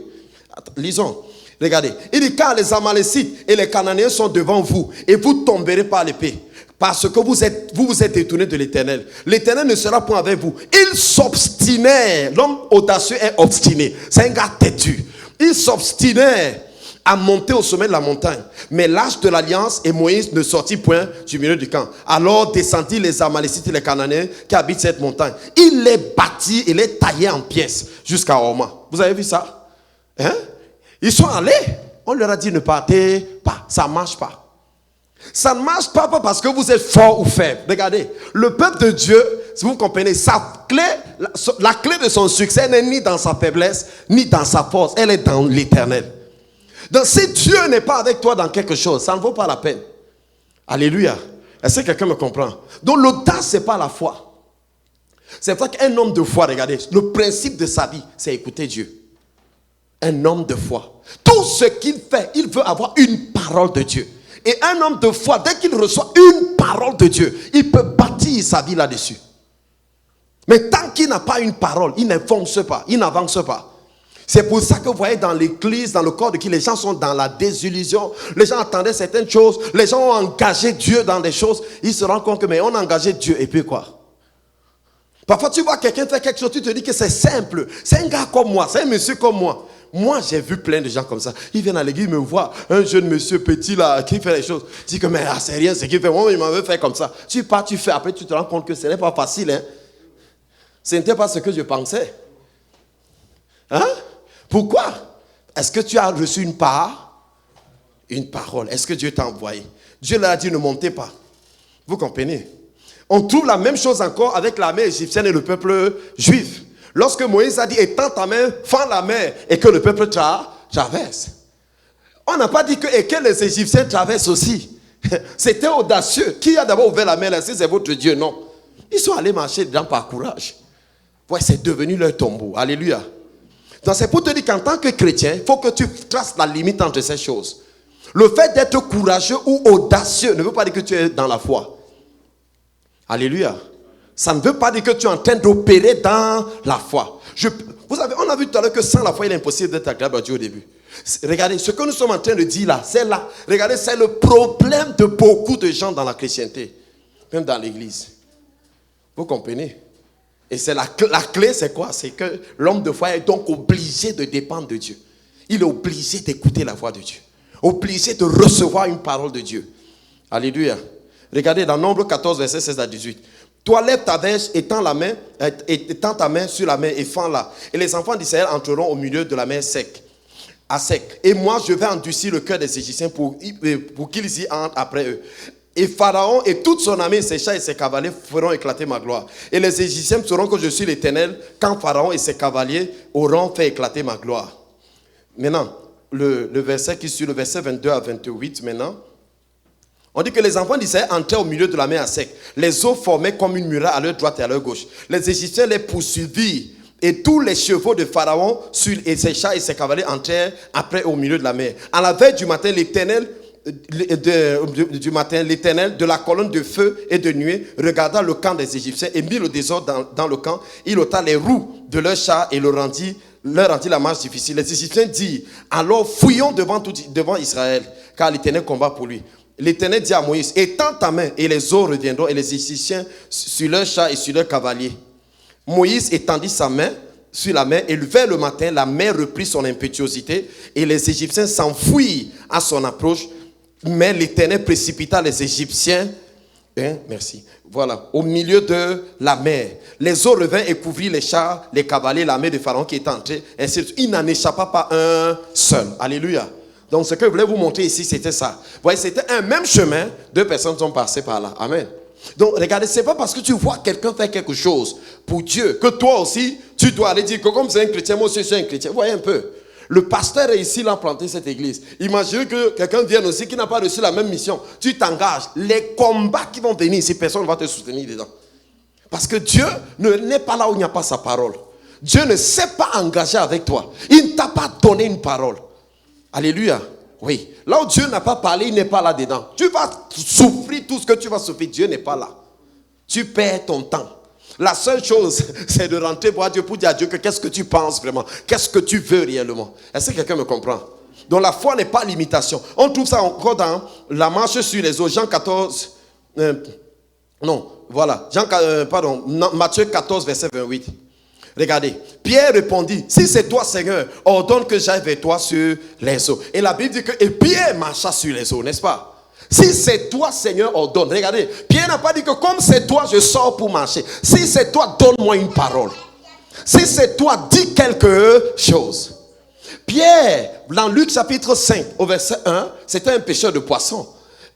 Attends, lisons. Regardez. Il dit, car les Amalécites et les Cananéens sont devant vous et vous tomberez par l'épée. Parce que vous êtes détournés de l'Éternel. L'Éternel ne sera point avec vous. Il s'obstinait. L'homme audacieux est obstiné. C'est un gars têtu. Il s'obstinait à monter au sommet de la montagne. Mais l'âge de l'alliance et Moïse ne sortit point du milieu du camp. Alors descendit les Amalécites et les Cananéens qui habitent cette montagne. Il les bâtit et les taillait en pièces jusqu'à Horma. Vous avez vu ça? Hein? Ils sont allés. On leur a dit ne partez pas. Ça ne marche pas. Ça ne marche pas parce que vous êtes fort ou faible. Regardez, le peuple de Dieu, si vous comprenez, la clé de son succès n'est ni dans sa faiblesse, ni dans sa force. Elle est dans l'Éternel. Donc si Dieu n'est pas avec toi dans quelque chose, ça ne vaut pas la peine. Alléluia. Est-ce que quelqu'un me comprend? Donc l'audace, ce n'est pas la foi. C'est pour ça qu'un homme de foi, regardez, le principe de sa vie, c'est écouter Dieu. Un homme de foi. Tout ce qu'il fait, il veut avoir une parole de Dieu. Et un homme de foi, dès qu'il reçoit une parole de Dieu, il peut bâtir sa vie là-dessus. Mais tant qu'il n'a pas une parole, il n'avance pas, il n'avance pas. C'est pour ça que vous voyez dans l'église, dans le corps de qui les gens sont dans la désillusion. Les gens attendaient certaines choses. Les gens ont engagé Dieu dans des choses. Ils se rendent compte que, mais on a engagé Dieu. Et puis quoi? Parfois, tu vois quelqu'un faire quelque chose, tu te dis que c'est simple. C'est un gars comme moi, c'est un monsieur comme moi. Moi, j'ai vu plein de gens comme ça. Ils viennent à l'église, ils me voient, un jeune monsieur petit là, qui fait les choses. Je dis que, mais c'est rien, c'est qu'il fait. Moi, il m'avait fait comme ça. Tu pars, tu fais. Après, tu te rends compte que ce n'est pas facile. Hein? Ce n'était pas ce que je pensais. Hein? Pourquoi? Est-ce que tu as reçu une part? Une parole. Est-ce que Dieu t'a envoyé? Dieu leur a dit ne montez pas. Vous comprenez? On trouve la même chose encore avec l'armée égyptienne et le peuple juif. Lorsque Moïse a dit étends ta main, fends la mer et que le peuple traverse. On n'a pas dit que les Égyptiens traversent aussi. C'était audacieux. Qui a d'abord ouvert la mer là? Si c'est votre Dieu? Non. Ils sont allés marcher dedans par courage. Ouais, c'est devenu leur tombeau. Alléluia. Donc c'est pour te dire qu'en tant que chrétien, il faut que tu traces la limite entre ces choses. Le fait d'être courageux ou audacieux ne veut pas dire que tu es dans la foi. Alléluia. Ça ne veut pas dire que tu es en train d'opérer dans la foi. On a vu tout à l'heure que sans la foi, il est impossible d'être agréable à Dieu au début. Regardez, ce que nous sommes en train de dire là, c'est là. Regardez, c'est le problème de beaucoup de gens dans la chrétienté, même dans l'église. Vous comprenez? Et c'est la clé, c'est quoi? C'est que l'homme de foi est donc obligé de dépendre de Dieu. Il est obligé d'écouter la voix de Dieu. Obligé de recevoir une parole de Dieu. Alléluia. Regardez dans Nombre 14, verset 16 à 18. Toi, lève ta verge, étends ta main sur la mer et fends-la. Et les enfants d'Israël entreront au milieu de la mer à sec. Et moi, je vais endurcir le cœur des Égyptiens pour qu'ils y entrent après eux. Et Pharaon et toute son armée, ses chars et ses cavaliers feront éclater ma gloire. Et les Égyptiens sauront que je suis l'Éternel quand Pharaon et ses cavaliers auront fait éclater ma gloire. Maintenant, le verset qui suit, le verset 22 à 28 maintenant. On dit que les enfants d'Israël entraient au milieu de la mer à sec. Les eaux formaient comme une muraille à leur droite et à leur gauche. Les Égyptiens les poursuivirent. Et tous les chevaux de Pharaon et ses chars et ses cavaliers entrèrent après au milieu de la mer. À la veille du matin, l'Éternel de la colonne de feu et de nuée regarda le camp des Égyptiens et mit le désordre dans le camp. Il ôta les roues de leurs chars et leur rendit la marche difficile. Les Égyptiens dirent, alors fouillons devant Israël, car l'Éternel combat pour lui. L'Éternel dit à Moïse, étends ta main et les eaux reviendront et les Égyptiens sur leurs chars et sur leurs cavaliers. Moïse étendit sa main sur la mer et vers le matin, la mer reprit son impétuosité et les Égyptiens s'enfuirent à son approche Mais l'Éternel précipita les Égyptiens, merci, voilà, au milieu de la mer. Les eaux revinrent et couvrirent les chars, les cavaliers, l'armée de Pharaon qui était entrée. Ainsi, il n'en échappa pas un seul. Alléluia. Donc ce que je voulais vous montrer ici, c'était ça. Vous voyez, c'était un même chemin, deux personnes sont passées par là. Amen. Donc regardez, c'est pas parce que tu vois quelqu'un faire quelque chose pour Dieu que toi aussi, tu dois aller dire que comme c'est un chrétien, moi aussi je suis un chrétien. Vous voyez un peu. Le pasteur est ici, il a planté cette église. Imaginez que quelqu'un vienne aussi qui n'a pas reçu la même mission. Tu t'engages. Les combats qui vont venir ici, personne ne va te soutenir dedans. Parce que Dieu n'est pas là où il n'y a pas sa parole. Dieu ne s'est pas engagé avec toi. Il ne t'a pas donné une parole. Alléluia. Oui. Là où Dieu n'a pas parlé, il n'est pas là dedans. Tu vas souffrir tout ce que tu vas souffrir. Dieu n'est pas là. Tu perds ton temps. La seule chose, c'est de rentrer voir Dieu pour dire à Dieu que qu'est-ce que tu penses vraiment, qu'est-ce que tu veux réellement. Est-ce que quelqu'un me comprend? Donc la foi n'est pas l'imitation. On trouve ça encore dans la marche sur les eaux, Jean 14, Matthieu 14, verset 28. Regardez, Pierre répondit, si c'est toi Seigneur, ordonne que j'aille vers toi sur les eaux. Et la Bible dit que et Pierre marcha sur les eaux, n'est-ce pas? Si c'est toi, Seigneur, ordonne. Regardez, Pierre n'a pas dit que comme c'est toi, je sors pour marcher. Si c'est toi, donne-moi une parole. Si c'est toi, dis quelque chose. Pierre, dans Luc chapitre 5, au verset 1, c'était un pêcheur de poissons.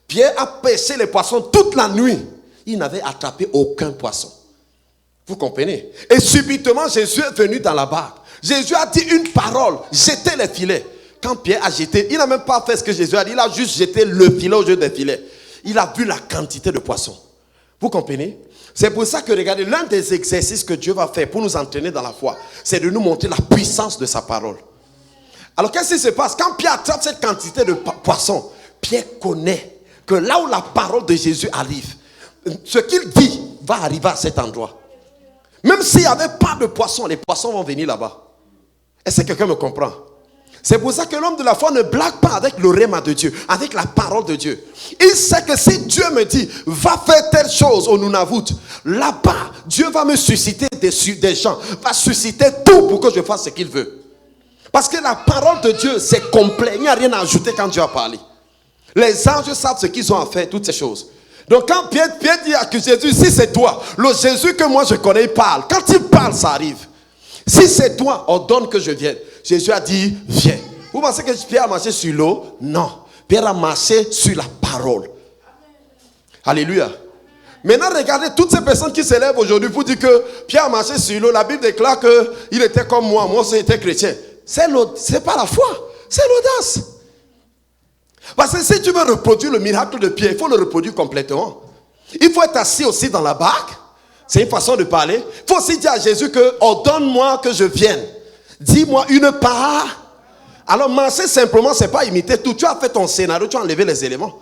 Pierre a pêché les poissons toute la nuit. Il n'avait attrapé aucun poisson. Vous comprenez? Et subitement, Jésus est venu dans la barque. Jésus a dit une parole, jetez les filets. Quand Pierre a jeté, il n'a même pas fait ce que Jésus a dit. Il a juste jeté le filet au jeu des filets. Il a vu la quantité de poissons. Vous comprenez? C'est pour ça que, regardez, l'un des exercices que Dieu va faire pour nous entraîner dans la foi, c'est de nous montrer la puissance de sa parole. Alors, qu'est-ce qui se passe? Quand Pierre attrape cette quantité de poissons, Pierre connaît que là où la parole de Jésus arrive, ce qu'il dit va arriver à cet endroit. Même s'il n'y avait pas de poissons, les poissons vont venir là-bas. Est-ce que quelqu'un me comprend? C'est pour ça que l'homme de la foi ne blague pas avec le rhéma de Dieu, avec la parole de Dieu. Il sait que si Dieu me dit, va faire telle chose au Nunavut, là-bas, Dieu va me susciter des gens, va susciter tout pour que je fasse ce qu'il veut. Parce que la parole de Dieu, c'est complet. Il n'y a rien à ajouter quand Dieu a parlé. Les anges savent ce qu'ils ont à faire, toutes ces choses. Donc quand Pierre dit à Jésus, si c'est toi, le Jésus que moi je connais, il parle. Quand il parle, ça arrive. Si c'est toi, ordonne que je vienne. Jésus a dit, viens. Vous pensez que Pierre a marché sur l'eau? Non. Pierre a marché sur la parole. Alléluia. Maintenant, regardez toutes ces personnes qui s'élèvent aujourd'hui pour dire que Pierre a marché sur l'eau. La Bible déclare qu'il était comme moi. Moi aussi, j'étais chrétien. C'est pas la foi. C'est l'audace. Parce que si tu veux reproduire le miracle de Pierre, il faut le reproduire complètement. Il faut être assis aussi dans la barque. C'est une façon de parler. Il faut aussi dire à Jésus que ordonne-moi que je vienne. Dis-moi une part. Alors marcher simplement, c'est pas imiter tout. Tu as fait ton scénario, tu as enlevé les éléments.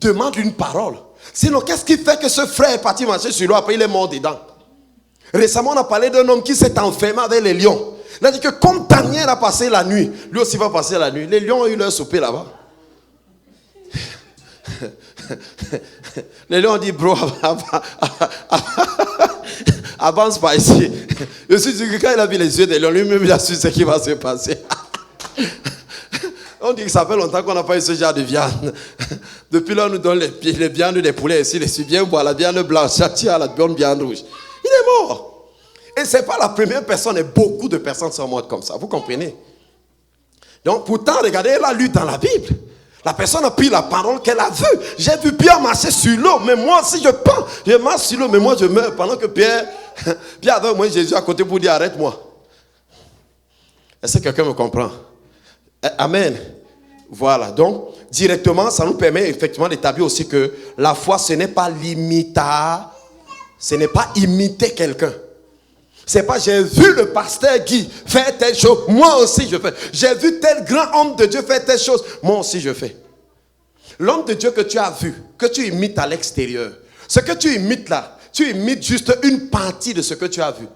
Demande une parole. Sinon, qu'est-ce qui fait que ce frère est parti marcher sur l'eau, après il est mort dedans? Récemment, on a parlé d'un homme qui s'est enfermé avec les lions. Il a dit que comme Daniel a passé la nuit, lui aussi va passer la nuit. Les lions ont eu leur souper là-bas. Les lions ont dit, bro, avance pas ici. Je suis sûr que quand il a vu les yeux des lions, lui-même il a su ce qui va se passer. On dit que ça fait longtemps qu'on n'a pas eu ce genre de viande. Depuis là, on nous donne les viandes des poulets ici, les viens boire la viande blanche, à la viande rouge. Il est mort. Et ce n'est pas la première personne, et beaucoup de personnes sont mortes comme ça. Vous comprenez? Donc pourtant, regardez, elle a lu dans la Bible. La personne a pris la parole qu'elle a vue. J'ai vu Pierre marcher sur l'eau, mais moi aussi je pars. Je marche sur l'eau, mais moi je meurs. Pendant que Pierre avait au moins Jésus à côté pour dire arrête-moi. Est-ce que quelqu'un me comprend? Amen. Voilà, donc directement, ça nous permet effectivement d'établir aussi que la foi, ce n'est pas l'imitar, ce n'est pas imiter quelqu'un. C'est pas j'ai vu le pasteur Guy faire telle chose, moi aussi je fais. J'ai vu tel grand homme de Dieu faire telle chose, moi aussi je fais. L'homme de Dieu que tu as vu, que tu imites à l'extérieur, ce que tu imites là, tu imites juste une partie de ce que tu as vu.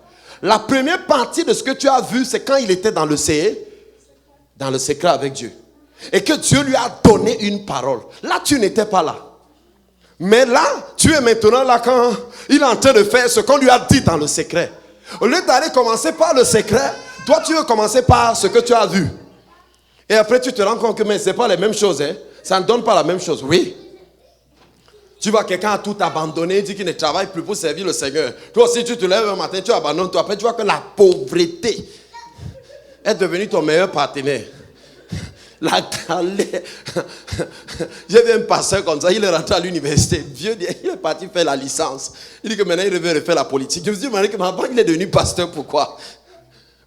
La première partie de ce que tu as vu, c'est quand il était dans le secret avec Dieu. Et que Dieu lui a donné une parole. Là, tu n'étais pas là. Mais là, tu es maintenant là quand il est en train de faire ce qu'on lui a dit dans le secret. Au lieu d'aller commencer par le secret, toi tu veux commencer par ce que tu as vu. Et après tu te rends compte que mais ce n'est pas les mêmes choses. Hein? Ça ne donne pas la même chose, oui. Tu vois quelqu'un a tout abandonné, dit qu'il ne travaille plus pour servir le Seigneur. Toi aussi, tu te lèves un matin, tu abandonnes, toi. Après, tu vois que la pauvreté est devenue ton meilleur partenaire. La galère. J'ai vu un pasteur comme ça, il est rentré à l'université. Vieux, il est parti faire la licence. Il dit que maintenant, il veut refaire la politique. Je me suis dit, mais il est devenu pasteur, pourquoi?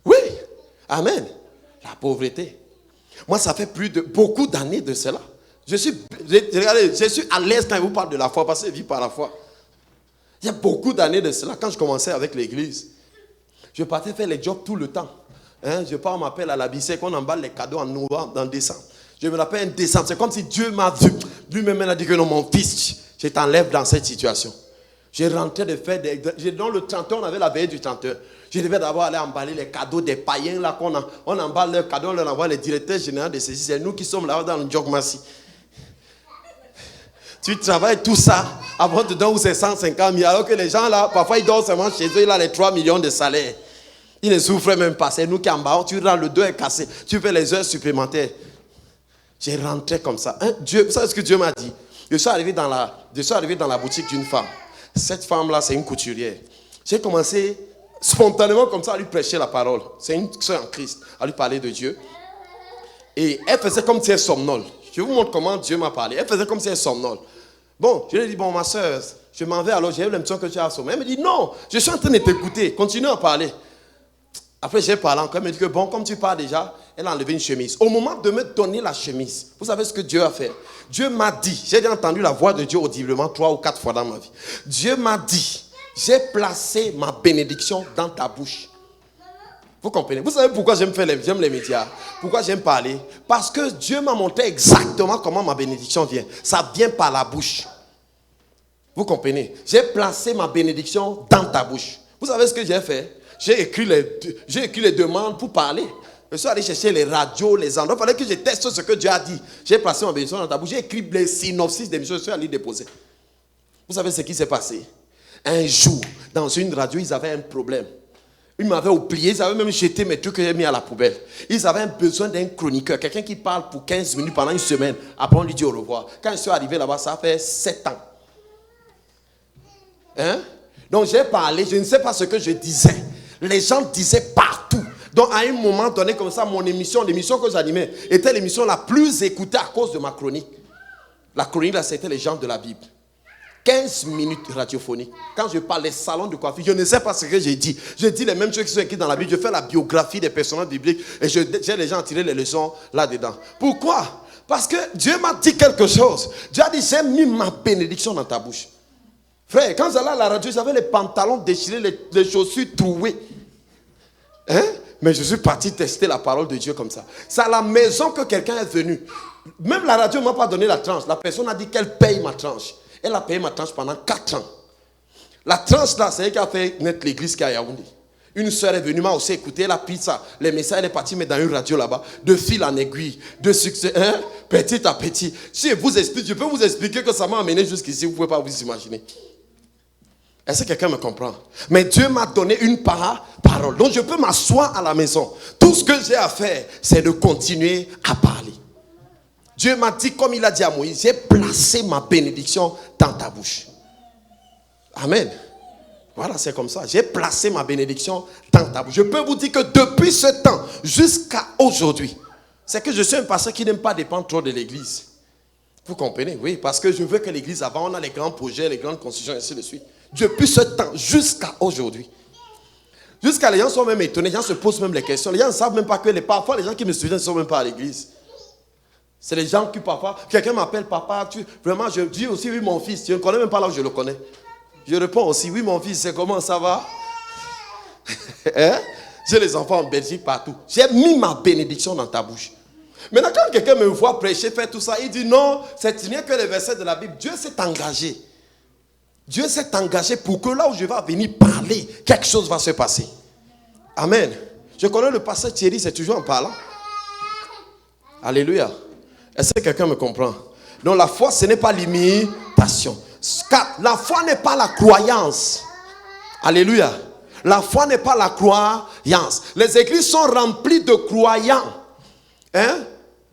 Oui, amen. La pauvreté. Moi, ça fait beaucoup d'années de cela. Je suis à l'aise quand je vous parle de la foi, parce que je vis par la foi. Il y a beaucoup d'années de cela, quand je commençais avec l'église, je partais faire les jobs tout le temps. Je pars, on m'appelle à la Bissée, qu'on emballe les cadeaux en novembre, en décembre. Je me rappelle en décembre, c'est comme si Dieu m'a vu. Lui-même a dit que non, mon fils, je t'enlève dans cette situation. J'ai rentré de faire dans le 31, on avait la veille du 31. Je devais d'abord aller emballer les cadeaux des païens, là, on emballe leurs cadeaux, on leur envoie les directeurs généraux de ceci. C'est nous qui sommes là dans le Jogmassi. Tu travailles tout ça, avant de donner c'est 150 000, alors que les gens là, parfois ils dorment seulement chez eux, il a les 3 millions de salaire. Ils ne souffrent même pas, c'est nous qui en bas, tu rends le dos est cassé, tu fais les heures supplémentaires. J'ai rentré comme ça. Dieu, vous savez ce que Dieu m'a dit? Je suis arrivé dans la boutique d'une femme. Cette femme-là, c'est une couturière. J'ai commencé spontanément comme ça à lui prêcher la parole. C'est une sœur en Christ, à lui parler de Dieu. Et elle faisait comme si elle somnole. Je vous montre comment Dieu m'a parlé. Elle faisait comme si elle somnole. Bon, je lui ai dit, bon, ma soeur, je m'en vais alors, j'ai eu l'impression que tu as sommeil. Elle me dit, non, je suis en train de t'écouter, continue à parler. Après, j'ai parlé encore, elle me dit que bon, comme tu parles déjà, elle a enlevé une chemise. Au moment de me donner la chemise, vous savez ce que Dieu a fait? Dieu m'a dit, j'ai déjà entendu la voix de Dieu audiblement 3 ou 4 fois dans ma vie. Dieu m'a dit, j'ai placé ma bénédiction dans ta bouche. Vous comprenez? Vous savez pourquoi j'aime les médias? Pourquoi j'aime parler? Parce que Dieu m'a montré exactement comment ma bénédiction vient. Ça vient par la bouche. Vous comprenez? J'ai placé ma bénédiction dans ta bouche. Vous savez ce que j'ai fait? J'ai écrit les demandes pour parler. Je suis allé chercher les radios, les endroits. Il fallait que je teste ce que Dieu a dit. J'ai placé ma bénédiction dans ta bouche. J'ai écrit les synopsis des missions. Je suis allé déposer. Vous savez ce qui s'est passé? Un jour, dans une radio, ils avaient un problème. Ils m'avaient oublié, ils avaient même jeté mes trucs que j'ai mis à la poubelle. Ils avaient besoin d'un chroniqueur, quelqu'un qui parle pour 15 minutes pendant une semaine. Après, on lui dit au revoir. Quand je suis arrivé là-bas, ça fait 7 ans. Donc, j'ai parlé, je ne sais pas ce que je disais. Les gens disaient partout. Donc, à un moment donné, comme ça, l'émission que j'animais, était l'émission la plus écoutée à cause de ma chronique. La chronique, là, c'était les gens de la Bible. 15 minutes radiophoniques. Quand je parle des salons de coiffure, je ne sais pas ce que j'ai dit. Je dis les mêmes choses qui sont écrites dans la Bible. Je fais la biographie des personnages bibliques et j'ai les gens à tirer les leçons là-dedans. Pourquoi? Parce que Dieu m'a dit quelque chose. Dieu a dit, j'ai mis ma bénédiction dans ta bouche. Frère, quand j'allais à la radio, j'avais les pantalons déchirés, les chaussures trouées. Mais je suis parti tester la parole de Dieu comme ça. C'est à la maison que quelqu'un est venu. Même la radio ne m'a pas donné la tranche. La personne a dit qu'elle paye ma tranche. Elle a payé ma tranche pendant 4 ans. La tranche là, c'est elle qui a fait naître l'église qui est à Yaoundé. Une soeur est venue, m'a aussi écouté, elle a pris ça. Les messages, elle est partie mettre dans une radio là-bas. De fil en aiguille, de succès, petit à petit. Si je vous explique, je peux vous expliquer que ça m'a amené jusqu'ici, vous ne pouvez pas vous imaginer. Est-ce que quelqu'un me comprend? Mais Dieu m'a donné une parole. Donc je peux m'asseoir à la maison. Tout ce que j'ai à faire, c'est de continuer à parler. Dieu m'a dit, comme il a dit à Moïse, j'ai placé ma bénédiction dans ta bouche. Amen. Voilà, c'est comme ça. J'ai placé ma bénédiction dans ta bouche. Je peux vous dire que depuis ce temps jusqu'à aujourd'hui, c'est que je suis un pasteur qui n'aime pas dépendre trop de l'église. Vous comprenez? Oui, parce que je veux que l'église, avant, on a les grands projets, les grandes constructions, et ainsi de suite. Depuis ce temps jusqu'à aujourd'hui. Jusqu'à les gens sont même étonnés, les gens se posent même les questions. Les gens ne savent même pas que parfois les gens qui me suivent ne sont même pas à l'église. C'est les gens qui parfois, quelqu'un m'appelle papa, vraiment je dis aussi oui mon fils, tu ne connais même pas là où je le connais. Je réponds aussi oui mon fils, c'est comment ça va? J'ai les enfants en Belgique partout. J'ai mis ma bénédiction dans ta bouche. Maintenant quand quelqu'un me voit prêcher, faire tout ça, il dit non, c'est rien que les versets de la Bible. Dieu s'est engagé. Dieu s'est engagé pour que là où je vais venir parler, quelque chose va se passer. Amen. Je connais le pasteur Thierry, c'est toujours en parlant. Alléluia. Est-ce que quelqu'un me comprend? Donc la foi, ce n'est pas l'imitation. 4. La foi n'est pas la croyance. Alléluia. La foi n'est pas la croyance. Les églises sont remplies de croyants.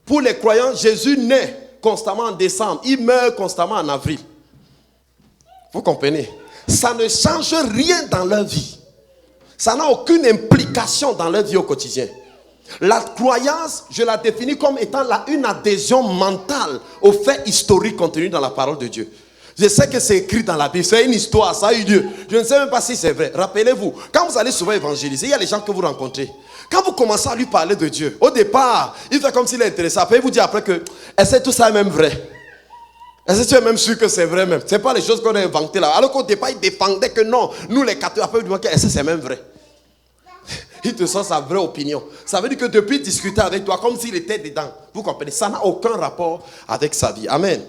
Pour les croyants, Jésus naît constamment en décembre, il meurt constamment en avril. Vous comprenez? Ça ne change rien dans leur vie. Ça n'a aucune implication dans leur vie au quotidien. La croyance, je la définis comme étant une adhésion mentale aux faits historiques contenus dans la parole de Dieu. Je sais que c'est écrit dans la Bible, c'est une histoire, ça a eu lieu. Je ne sais même pas si c'est vrai. Rappelez-vous, quand vous allez souvent évangéliser, il y a les gens que vous rencontrez. Quand vous commencez à lui parler de Dieu, au départ, il fait comme s'il est intéressé. Après, il vous dit après que, est-ce que tout ça est même vrai? Est-ce que tu es même sûr que c'est vrai même? Ce n'est pas les choses qu'on a inventées là. Alors qu'au départ, il défendait que non, nous les catholiques, après, il dit est-ce que c'est même vrai? Il te sort sa vraie opinion. Ça veut dire que depuis discuter avec toi, comme s'il était dedans. Vous comprenez? Ça n'a aucun rapport avec sa vie. Amen.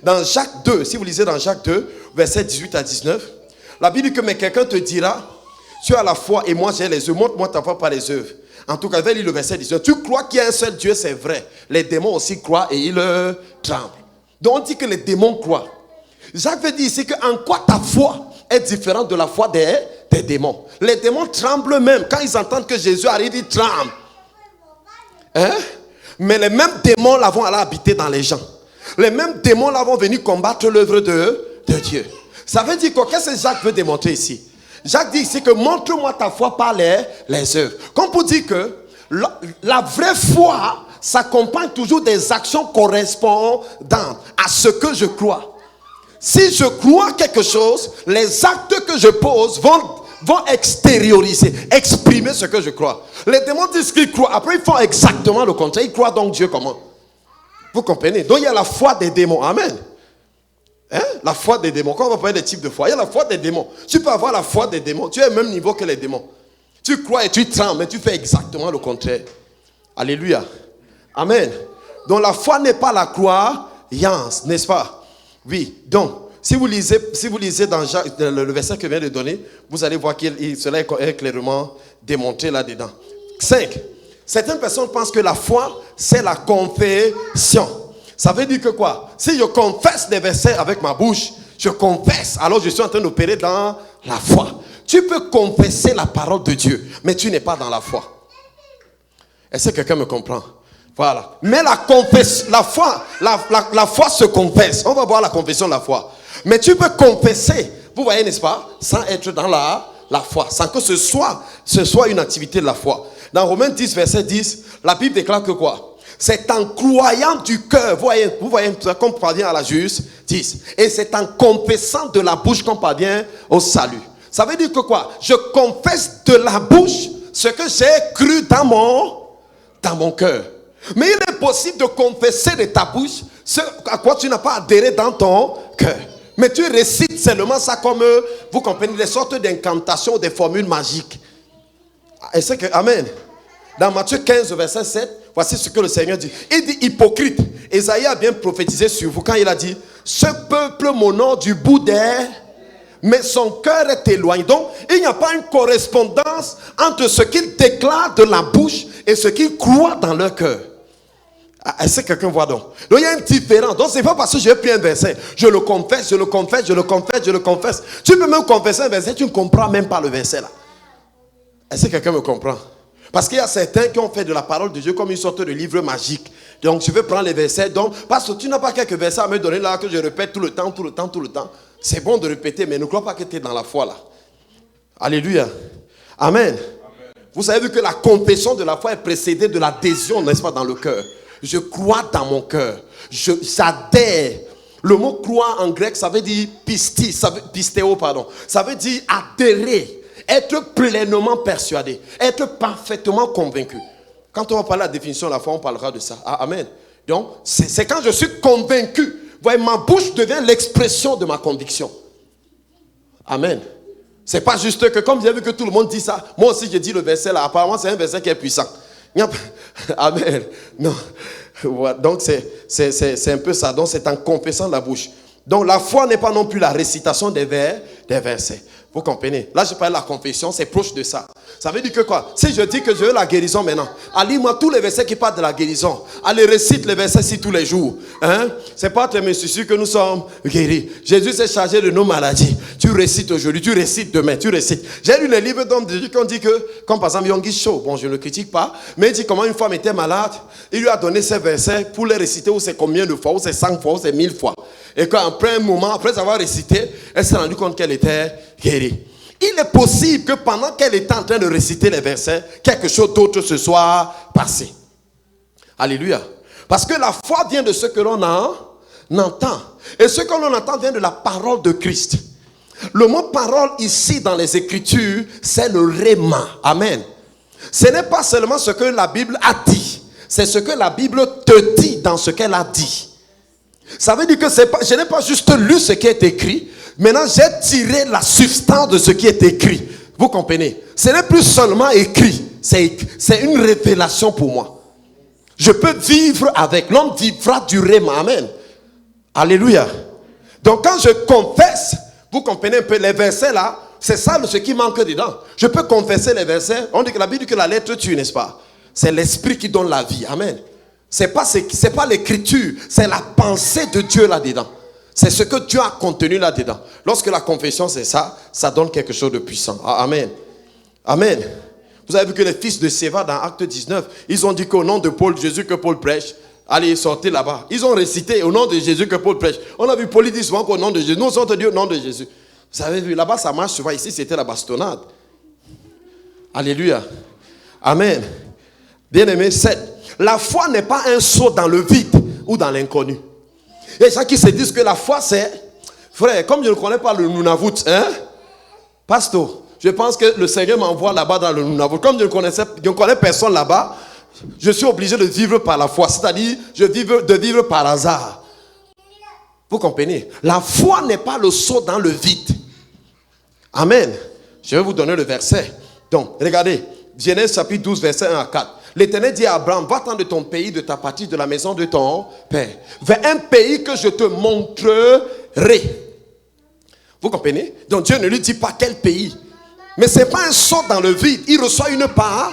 Dans Jacques 2, si vous lisez dans Jacques 2, versets 18 à 19, la Bible dit que mais quelqu'un te dira, tu as la foi et moi j'ai les œuvres, montre-moi ta foi par les œuvres. En tout cas, je vais lire le verset 19. Tu crois qu'il y a un seul Dieu, c'est vrai. Les démons aussi croient et ils tremblent. Donc on dit que les démons croient. Jacques veut dire ici qu'en quoi ta foi est différente de la foi des démons. Les démons tremblent même. Quand ils entendent que Jésus arrive, ils tremblent. Hein? Mais les mêmes démons là vont aller habiter dans les gens. Les mêmes démons là vont venir combattre l'œuvre de Dieu. Ça veut dire quoi? Qu'est-ce que Jacques veut démontrer ici? Jacques dit ici que montre-moi ta foi par les œuvres. Comme pour dire que la vraie foi s'accompagne toujours des actions correspondantes à ce que je crois. Si je crois quelque chose, les actes que je pose vont extérioriser, exprimer ce que je crois. Les démons disent qu'ils croient. Après, ils font exactement le contraire. Ils croient donc Dieu comment? Vous comprenez? Donc, il y a la foi des démons. Amen. Hein? La foi des démons. Quand on va parler des types de foi, il y a la foi des démons. Tu peux avoir la foi des démons. Tu es au même niveau que les démons. Tu crois et tu trembles, mais tu fais exactement le contraire. Alléluia. Amen. Donc, la foi n'est pas la croyance, n'est-ce pas? Oui. Donc, si vous lisez dans Jacques, le verset que je viens de donner, vous allez voir que cela est clairement démontré là-dedans. 5. Certaines personnes pensent que la foi, c'est la confession. Ça veut dire que quoi? Si je confesse des versets avec ma bouche, je confesse, alors je suis en train d'opérer dans la foi. Tu peux confesser la parole de Dieu, mais tu n'es pas dans la foi. Est-ce que quelqu'un me comprend? Voilà. Mais la foi se confesse. On va voir la confession de la foi. Mais tu peux confesser, vous voyez, n'est-ce pas, sans être dans la foi, sans que ce soit une activité de la foi. Dans Romains 10, verset 10, la Bible déclare que quoi? C'est en croyant du cœur, vous voyez qu'on parvient à la justice. Et c'est en confessant de la bouche qu'on parvient au salut. Ça veut dire que quoi? Je confesse de la bouche ce que j'ai cru dans mon cœur. Mais il est possible de confesser de ta bouche ce à quoi tu n'as pas adhéré dans ton cœur. Mais tu récites seulement ça comme, vous comprenez, des sortes d'incantations, des formules magiques. Est-ce que, amen. Dans Matthieu 15, verset 7, voici ce que le Seigneur dit. Il dit, hypocrite. Esaïe a bien prophétisé sur vous quand il a dit, ce peuple m'honore du bout des... mais son cœur est éloigné. Donc, il n'y a pas une correspondance entre ce qu'ils déclarent de la bouche et ce qu'ils croient dans leur cœur. Est-ce que quelqu'un voit donc? Donc, il y a une différence. Donc, ce n'est pas parce que j'ai pris un verset. Je le confesse. Tu peux même confesser un verset, tu ne comprends même pas le verset là. Est-ce que quelqu'un me comprend? Parce qu'il y a certains qui ont fait de la parole de Dieu comme une sorte de livre magique. Donc, je vais prendre les versets. Donc, parce que tu n'as pas quelques versets à me donner là que je répète tout le temps. C'est bon de répéter, mais ne crois pas que tu es dans la foi là. Alléluia. Amen. Vous savez que la confession de la foi est précédée de l'adhésion, n'est-ce pas, dans le cœur. Je crois dans mon cœur. J'adhère. Le mot croire en grec, ça veut dire pistéo, pardon. Ça veut dire adhérer. Être pleinement persuadé. Être parfaitement convaincu. Quand on va parler de la définition de la foi, on parlera de ça. Ah, amen. Donc, c'est quand je suis convaincu. Vous voyez, ma bouche devient l'expression de ma conviction. Amen. C'est pas juste que, comme j'ai vu que tout le monde dit ça, moi aussi j'ai dit le verset là. Apparemment, c'est un verset qui est puissant. Amen. Non. Donc, c'est un peu ça. Donc, c'est en confessant la bouche. Donc, la foi n'est pas non plus la récitation des versets. Vous comprenez? Là, je parle de la confession, c'est proche de ça. Ça veut dire que quoi? Si je dis que je veux la guérison maintenant, lis-moi tous les versets qui parlent de la guérison. Allez, récite les versets ici tous les jours. Hein? C'est pas très sûr que nous sommes guéris. Jésus s'est chargé de nos maladies. Tu récites aujourd'hui, tu récites demain, tu récites. J'ai lu les livres d'hommes de Dieu qui ont dit que, comme par exemple Yonggi Cho, bon, je ne le critique pas, mais il dit comment une femme était malade, il lui a donné ces versets pour les réciter, ou c'est combien de fois, ou c'est 100 fois, ou c'est 1000 fois. Et qu'après un moment, après avoir récité, elle s'est rendue compte qu'elle était guérie. Il est possible que pendant qu'elle était en train de réciter les versets, quelque chose d'autre se soit passé. Alléluia. Parce que la foi vient de ce que l'on entend. Et ce que l'on entend vient de la parole de Christ. Le mot parole ici dans les Écritures, c'est le réma. Amen. Ce n'est pas seulement ce que la Bible a dit. C'est ce que la Bible te dit dans ce qu'elle a dit. Ça veut dire que je n'ai pas juste lu ce qui est écrit. Maintenant, j'ai tiré la substance de ce qui est écrit. Vous comprenez? Ce n'est plus seulement écrit. C'est une révélation pour moi. Je peux vivre avec. L'homme vivra du réma. Amen. Alléluia. Donc quand je confesse, vous comprenez un peu les versets là, c'est ça ce qui manque dedans. Je peux confesser les versets. On dit que la Bible dit que la lettre tue, n'est-ce pas? C'est l'esprit qui donne la vie. Amen. C'est pas l'écriture, c'est la pensée de Dieu là-dedans. C'est ce que Dieu a contenu là-dedans. Lorsque la confession c'est ça, ça donne quelque chose de puissant. Amen. Amen. Vous avez vu que les fils de Séva dans Acte 19, ils ont dit qu'au nom de Paul, Jésus que Paul prêche, allez sortez là-bas. Ils ont récité au nom de Jésus que Paul prêche. On a vu Paul dire souvent qu'au nom de Jésus. Nous on dit au nom de Jésus. Vous avez vu, là-bas ça marche souvent. Ici c'était la bastonnade. Alléluia. Amen. Bien-aimé, 7. La foi n'est pas un saut dans le vide ou dans l'inconnu. Il y a des gens qui se disent que la foi c'est... Frère, comme je ne connais pas le Nunavut, hein? Pasteur, je pense que le Seigneur m'envoie là-bas dans le Nunavut. Comme je ne connais personne là-bas, je suis obligé de vivre par la foi. C'est-à-dire, de vivre par hasard. Vous comprenez? La foi n'est pas le saut dans le vide. Amen. Je vais vous donner le verset. Donc, regardez. Genèse chapitre 12, verset 1 à 4. L'Éternel dit à Abraham, va-t'en de ton pays, de ta patrie, de la maison de ton père, vers un pays que je te montrerai. Vous comprenez? Donc Dieu ne lui dit pas quel pays. Mais ce n'est pas un saut dans le vide. Il reçoit une part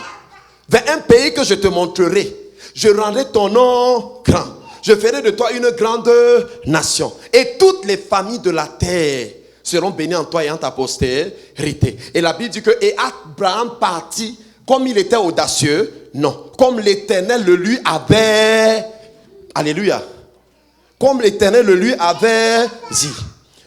vers un pays que je te montrerai. Je rendrai ton nom grand. Je ferai de toi une grande nation. Et toutes les familles de la terre seront bénies en toi et en ta postérité. Et la Bible dit que et Abraham partit comme il était audacieux. Non, comme l'Éternel le lui avait... Alléluia. Comme l'Éternel le lui avait dit.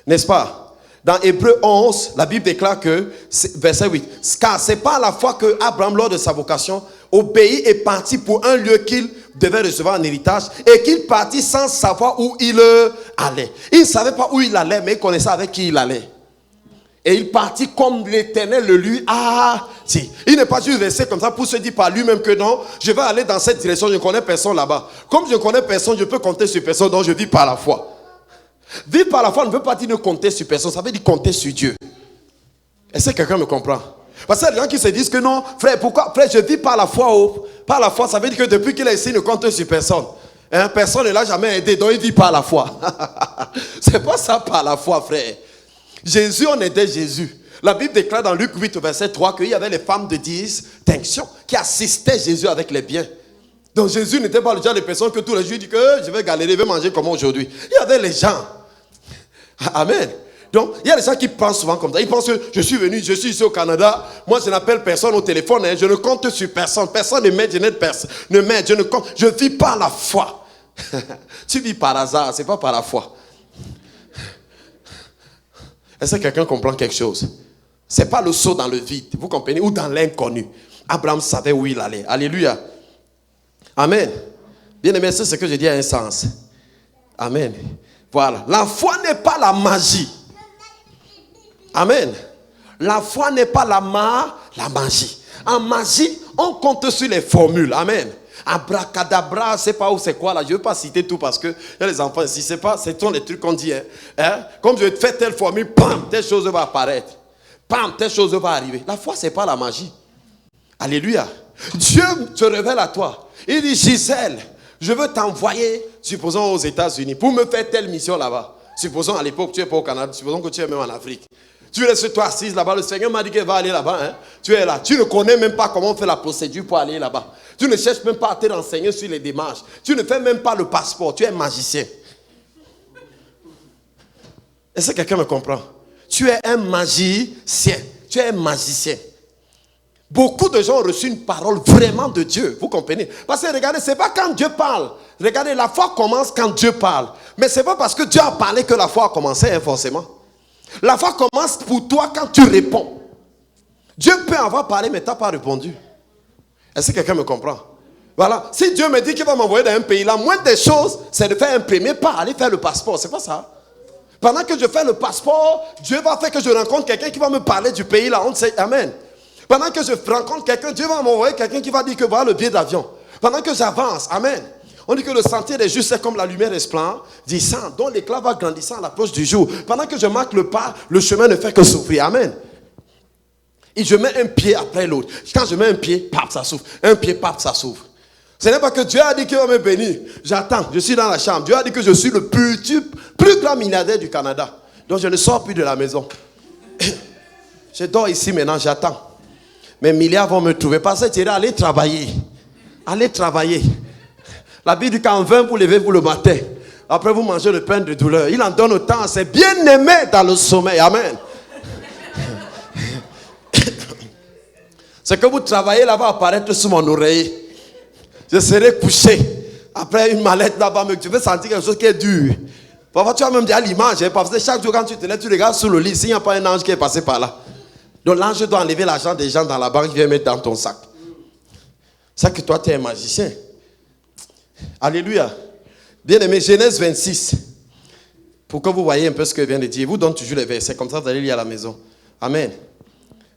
N'est-ce pas? Dans Hébreux 11, la Bible déclare que, verset 8, car c'est par la foi que Abraham, lors de sa vocation, obéit et partit pour un lieu qu'il devait recevoir en héritage, et qu'il partit sans savoir où il allait. Il ne savait pas où il allait, mais il connaissait avec qui il allait. Et il partit comme l'Éternel le lui a dit. Il n'est pas juste resté comme ça pour se dire par lui-même que non, je vais aller dans cette direction, je ne connais personne là-bas. Comme je ne connais personne, je peux compter sur personne, donc je vis par la foi. Vivre par la foi ne veut pas dire ne compter sur personne, ça veut dire compter sur Dieu. Est-ce que quelqu'un me comprend? Parce qu'il y a des gens qui se disent que non, frère, pourquoi? Frère, je vis par la foi. Par la foi, ça veut dire que depuis qu'il est ici, il ne compte sur personne. Hein? Personne ne l'a jamais aidé, donc il vit par la foi. C'est pas ça par la foi, frère. Jésus, on aidait Jésus. La Bible déclare dans Luc 8, verset 3, qu'il y avait les femmes de distinction qui assistaient Jésus avec les biens. Donc Jésus n'était pas le genre de personne que tous les jours dit que je vais galérer, je vais manger comme aujourd'hui. Il y avait les gens. Amen. Donc il y a des gens qui pensent souvent comme ça. Ils pensent que je suis venu, je suis ici au Canada. Moi je n'appelle personne au téléphone. Hein, je ne compte sur personne. Personne ne m'aide, je n'aide personne. Ne m'aide, je ne compte. Je vis par la foi. Tu vis par hasard, c'est pas par la foi. Est-ce que quelqu'un comprend quelque chose? C'est pas le saut dans le vide, vous comprenez, ou dans l'inconnu. Abraham savait où il allait. Alléluia. Amen. Bien aimé, c'est ce que je dis à un sens. Amen. Voilà. La foi n'est pas la magie. Amen. La foi n'est pas la magie. En magie, on compte sur les formules. Amen. Abracadabra, je ne sais pas où c'est quoi là. Je ne veux pas citer tout parce que il y a les enfants ici. C'est pas, c'est tous les trucs qu'on dit. Hein? Comme je fais telle formule, bam, telle chose va apparaître. Bam, telle chose va arriver. La foi, ce n'est pas la magie. Alléluia. Dieu se révèle à toi. Il dit, Gisèle, je veux t'envoyer, supposons aux États-Unis, pour me faire telle mission là-bas. Supposons à l'époque, tu n'es pas au Canada. Supposons que tu es même en Afrique. Tu restes toi assise là-bas. Le Seigneur m'a dit qu'il va aller là-bas. Hein. Tu es là. Tu ne connais même pas comment on fait la procédure pour aller là-bas. Tu ne cherches même pas à te renseigner sur les démarches. Tu ne fais même pas le passeport. Tu es magicien. Est-ce que quelqu'un me comprend? Tu es un magicien. Tu es un magicien. Beaucoup de gens ont reçu une parole vraiment de Dieu. Vous comprenez? Parce que regardez, ce n'est pas quand Dieu parle. Regardez, la foi commence quand Dieu parle. Mais ce n'est pas parce que Dieu a parlé que la foi a commencé, hein, forcément. La foi commence pour toi quand tu réponds. Dieu peut avoir parlé, mais tu n'as pas répondu. Est-ce que quelqu'un me comprend? Voilà. Si Dieu me dit qu'il va m'envoyer dans un pays, la moindre des choses, c'est de faire un premier pas, aller faire le passeport. C'est pas ça. Pendant que je fais le passeport, Dieu va faire que je rencontre quelqu'un qui va me parler du pays là. On sait, amen. Pendant que je rencontre quelqu'un, Dieu va m'envoyer quelqu'un qui va dire que voilà le billet d'avion. Pendant que j'avance, amen. On dit que le sentier des justes c'est comme la lumière resplendissant, dont l'éclat va grandissant à l'approche du jour. Pendant que je marque le pas, le chemin ne fait que s'ouvrir, amen. Et je mets un pied après l'autre. Quand je mets un pied, paf, ça s'ouvre. Un pied, paf, ça s'ouvre. Ce n'est pas que Dieu a dit qu'il va me bénir. J'attends, je suis dans la chambre. Dieu a dit que je suis le plus grand milliardaire du Canada. Donc je ne sors plus de la maison. Je dors ici maintenant, j'attends. Mes milliards vont me trouver. Parce que tu iras aller travailler. Allez travailler. La Bible dit qu'en 20, vous levez-vous le matin. Après, vous mangez le pain de douleur. Il en donne autant à ses bien-aimés dans le sommeil. Amen. C'est que vous travaillez là-bas apparaître sous mon oreiller. Je serai couché. Après, une mallette là-bas, tu veux sentir quelque chose qui est dur. Parfois, tu vas même dire à l'image. Parce que chaque jour, quand tu te lèves, tu regardes sous le lit. S'il n'y a pas un ange qui est passé par là. Donc l'ange doit enlever l'argent des gens dans la banque, vient mettre dans ton sac. C'est que toi, tu es un magicien. Alléluia. Bien aimé, Genèse 26. Pour que vous voyez un peu ce que je viens de dire. Je vous donne toujours les versets, comme ça vous allez lire à la maison. Amen.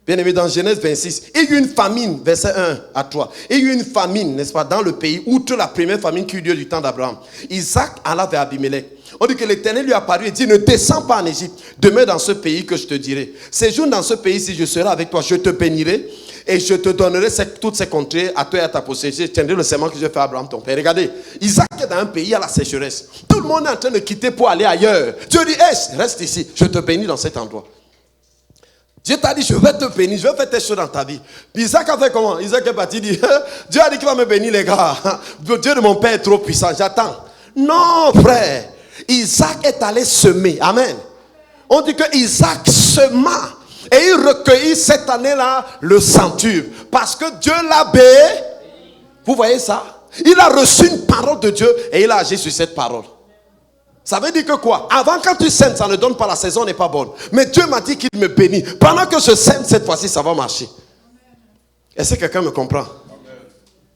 Bien aimé, dans Genèse 26, il y a eu une famine, verset 1 à 3. Il y a eu une famine, n'est-ce pas, dans le pays, outre la première famine qui eut lieu du temps d'Abraham. Isaac alla vers Abimelech. On dit que l'Éternel lui a apparu et dit, ne descends pas en Égypte, demeure dans ce pays que je te dirai. Séjourne dans ce pays, si je serai avec toi, je te bénirai et je te donnerai toutes ces contrées à toi et à ta possession. Je tiendrai le serment que je fais à Abraham ton père. Regardez, Isaac est dans un pays à la sécheresse. Tout le monde est en train de quitter pour aller ailleurs. Dieu dit, hey, reste ici, je te bénis dans cet endroit. Dieu t'a dit, je vais te bénir, je vais faire tes choses dans ta vie. Puis Isaac a fait comment? Isaac est parti, dit, Dieu a dit qu'il va me bénir, les gars. Le Dieu de mon père est trop puissant, j'attends. Non, frère. Isaac est allé semer. Amen. On dit que Isaac sema. Et il recueillit cette année-là le centuple. Parce que Dieu l'a béni. Vous voyez ça? Il a reçu une parole de Dieu et il a agi sur cette parole. Ça veut dire que quoi? Avant, quand tu sèmes, ça ne donne pas, la saison n'est pas bonne. Mais Dieu m'a dit qu'il me bénit. Pendant que je sème, cette fois-ci, ça va marcher. Est-ce que quelqu'un me comprend?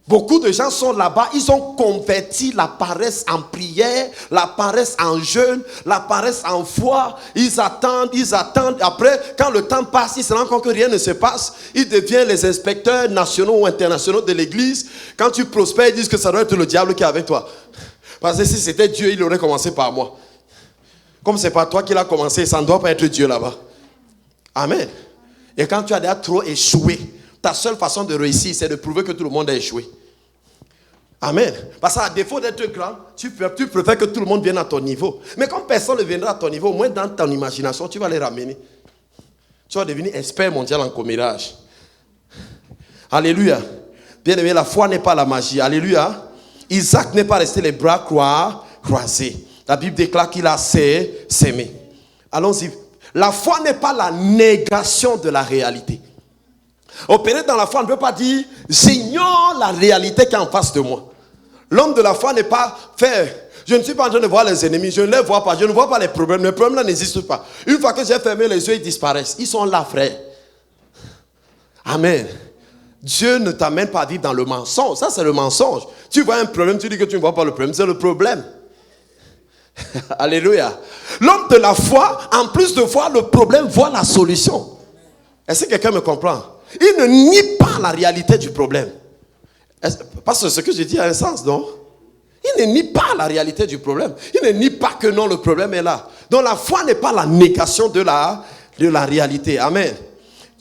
Beaucoup de gens sont là-bas, ils ont converti la paresse en prière, la paresse en jeûne, la paresse en foi. Ils attendent. Après, quand le temps passe, ils se rendent compte que rien ne se passe. Ils deviennent les inspecteurs nationaux ou internationaux de l'église. Quand tu prospères, ils disent que ça doit être le diable qui est avec toi. Parce que si c'était Dieu, il aurait commencé par moi. Comme ce n'est pas toi qui l'as commencé, ça ne doit pas être Dieu là-bas. Amen. Et quand tu as déjà trop échoué, ta seule façon de réussir, c'est de prouver que tout le monde a échoué. Amen. Parce qu'à défaut d'être grand, tu préfères que tout le monde vienne à ton niveau. Mais comme personne ne viendra à ton niveau, au moins dans ton imagination, tu vas les ramener. Tu vas devenir expert mondial en commérage. Alléluia. Bien aimé, la foi n'est pas la magie. Alléluia. Isaac n'est pas resté les bras croisés. La Bible déclare qu'il a sémé. Allons-y. La foi n'est pas la négation de la réalité. Opérer dans la foi, on ne peut pas dire j'ignore la réalité qui est en face de moi. L'homme de la foi n'est pas fait. Je ne suis pas en train de voir les ennemis, je ne les vois pas, je ne vois pas les problèmes. Les problèmes là n'existent pas. Une fois que j'ai fermé les yeux, ils disparaissent. Ils sont là, frère. Amen. Dieu ne t'amène pas à vivre dans le mensonge. Ça, c'est le mensonge. Tu vois un problème, tu dis que tu ne vois pas le problème. C'est le problème. Alléluia. L'homme de la foi, en plus de voir le problème, voit la solution. Est-ce que quelqu'un me comprend? Il ne nie pas la réalité du problème. Parce que ce que je dis a un sens, non? Il ne nie pas la réalité du problème. Il ne nie pas que non, le problème est là. Donc la foi n'est pas la négation de la réalité. Amen.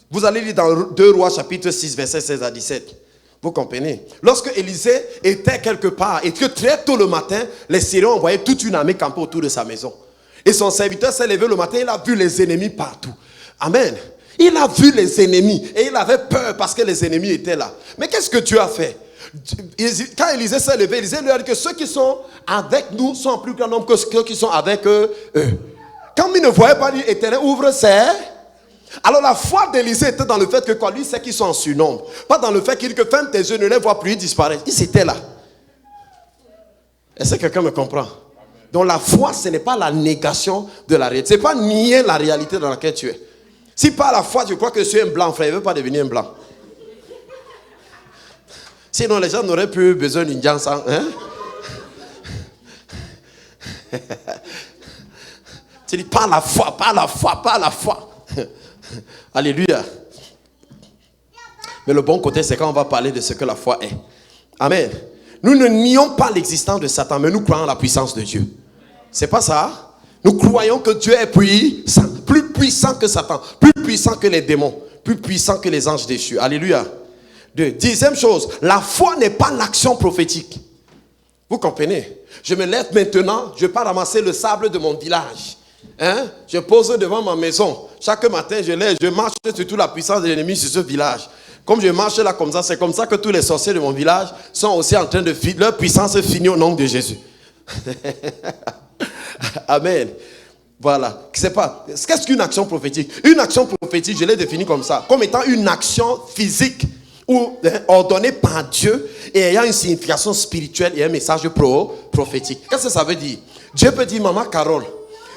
Vous allez lire dans 2 Rois chapitre 6, verset 16 à 17. Vous comprenez? Lorsque Élisée était quelque part et que très tôt le matin, les Syriens envoyaient toute une armée camper autour de sa maison. Et son serviteur s'est levé le matin, il a vu les ennemis partout. Amen. Il a vu les ennemis et il avait peur parce que les ennemis étaient là. Mais qu'est-ce que Dieu a fait? Quand Élisée s'est levé, Élisée lui a dit que ceux qui sont avec nous sont en plus grand nombre que ceux qui sont avec eux. Quand il ne voyait pas, dit Éternel, ouvre ses. Alors la foi d'Élisée était dans le fait que quoi, lui c'est qu'ils sont en surnombre. Pas dans le fait qu'il dit que ferme tes yeux, ne les vois plus, ils disparaissent. Ils étaient là. Est-ce que quelqu'un me comprend? Donc la foi, ce n'est pas la négation de la réalité. Ce n'est pas nier la réalité dans laquelle tu es. Si par la foi tu crois que tu es un blanc, frère, il ne veut pas devenir un blanc. Sinon les gens n'auraient plus besoin d'une danse. Hein? Tu dis par la foi, par la foi, par la foi. Alléluia. Mais le bon côté, c'est quand on va parler de ce que la foi est. Amen. Nous ne nions pas l'existence de Satan, mais nous croyons en la puissance de Dieu. C'est pas ça? Nous croyons que Dieu est puissant, plus puissant que Satan, plus puissant que les démons, plus puissant que les anges déchus. Alléluia. Dixième chose, la foi n'est pas l'action prophétique. Vous comprenez? Je me lève maintenant, je pars ramasser le sable de mon village. Je pose devant ma maison. Chaque matin, je lève, je marche sur toute la puissance de l'ennemi sur ce village. Comme je marche là comme ça, c'est comme ça que tous les sorciers de mon village sont aussi en train de finir. Leur puissance finit au nom de Jésus. Amen. Voilà. Qu'est-ce qu'une action prophétique? Une action prophétique, je l'ai définie comme ça, comme étant une action physique ou ordonnée par Dieu et ayant une signification spirituelle et un message prophétique. Qu'est-ce que ça veut dire? Dieu peut dire, maman Carole,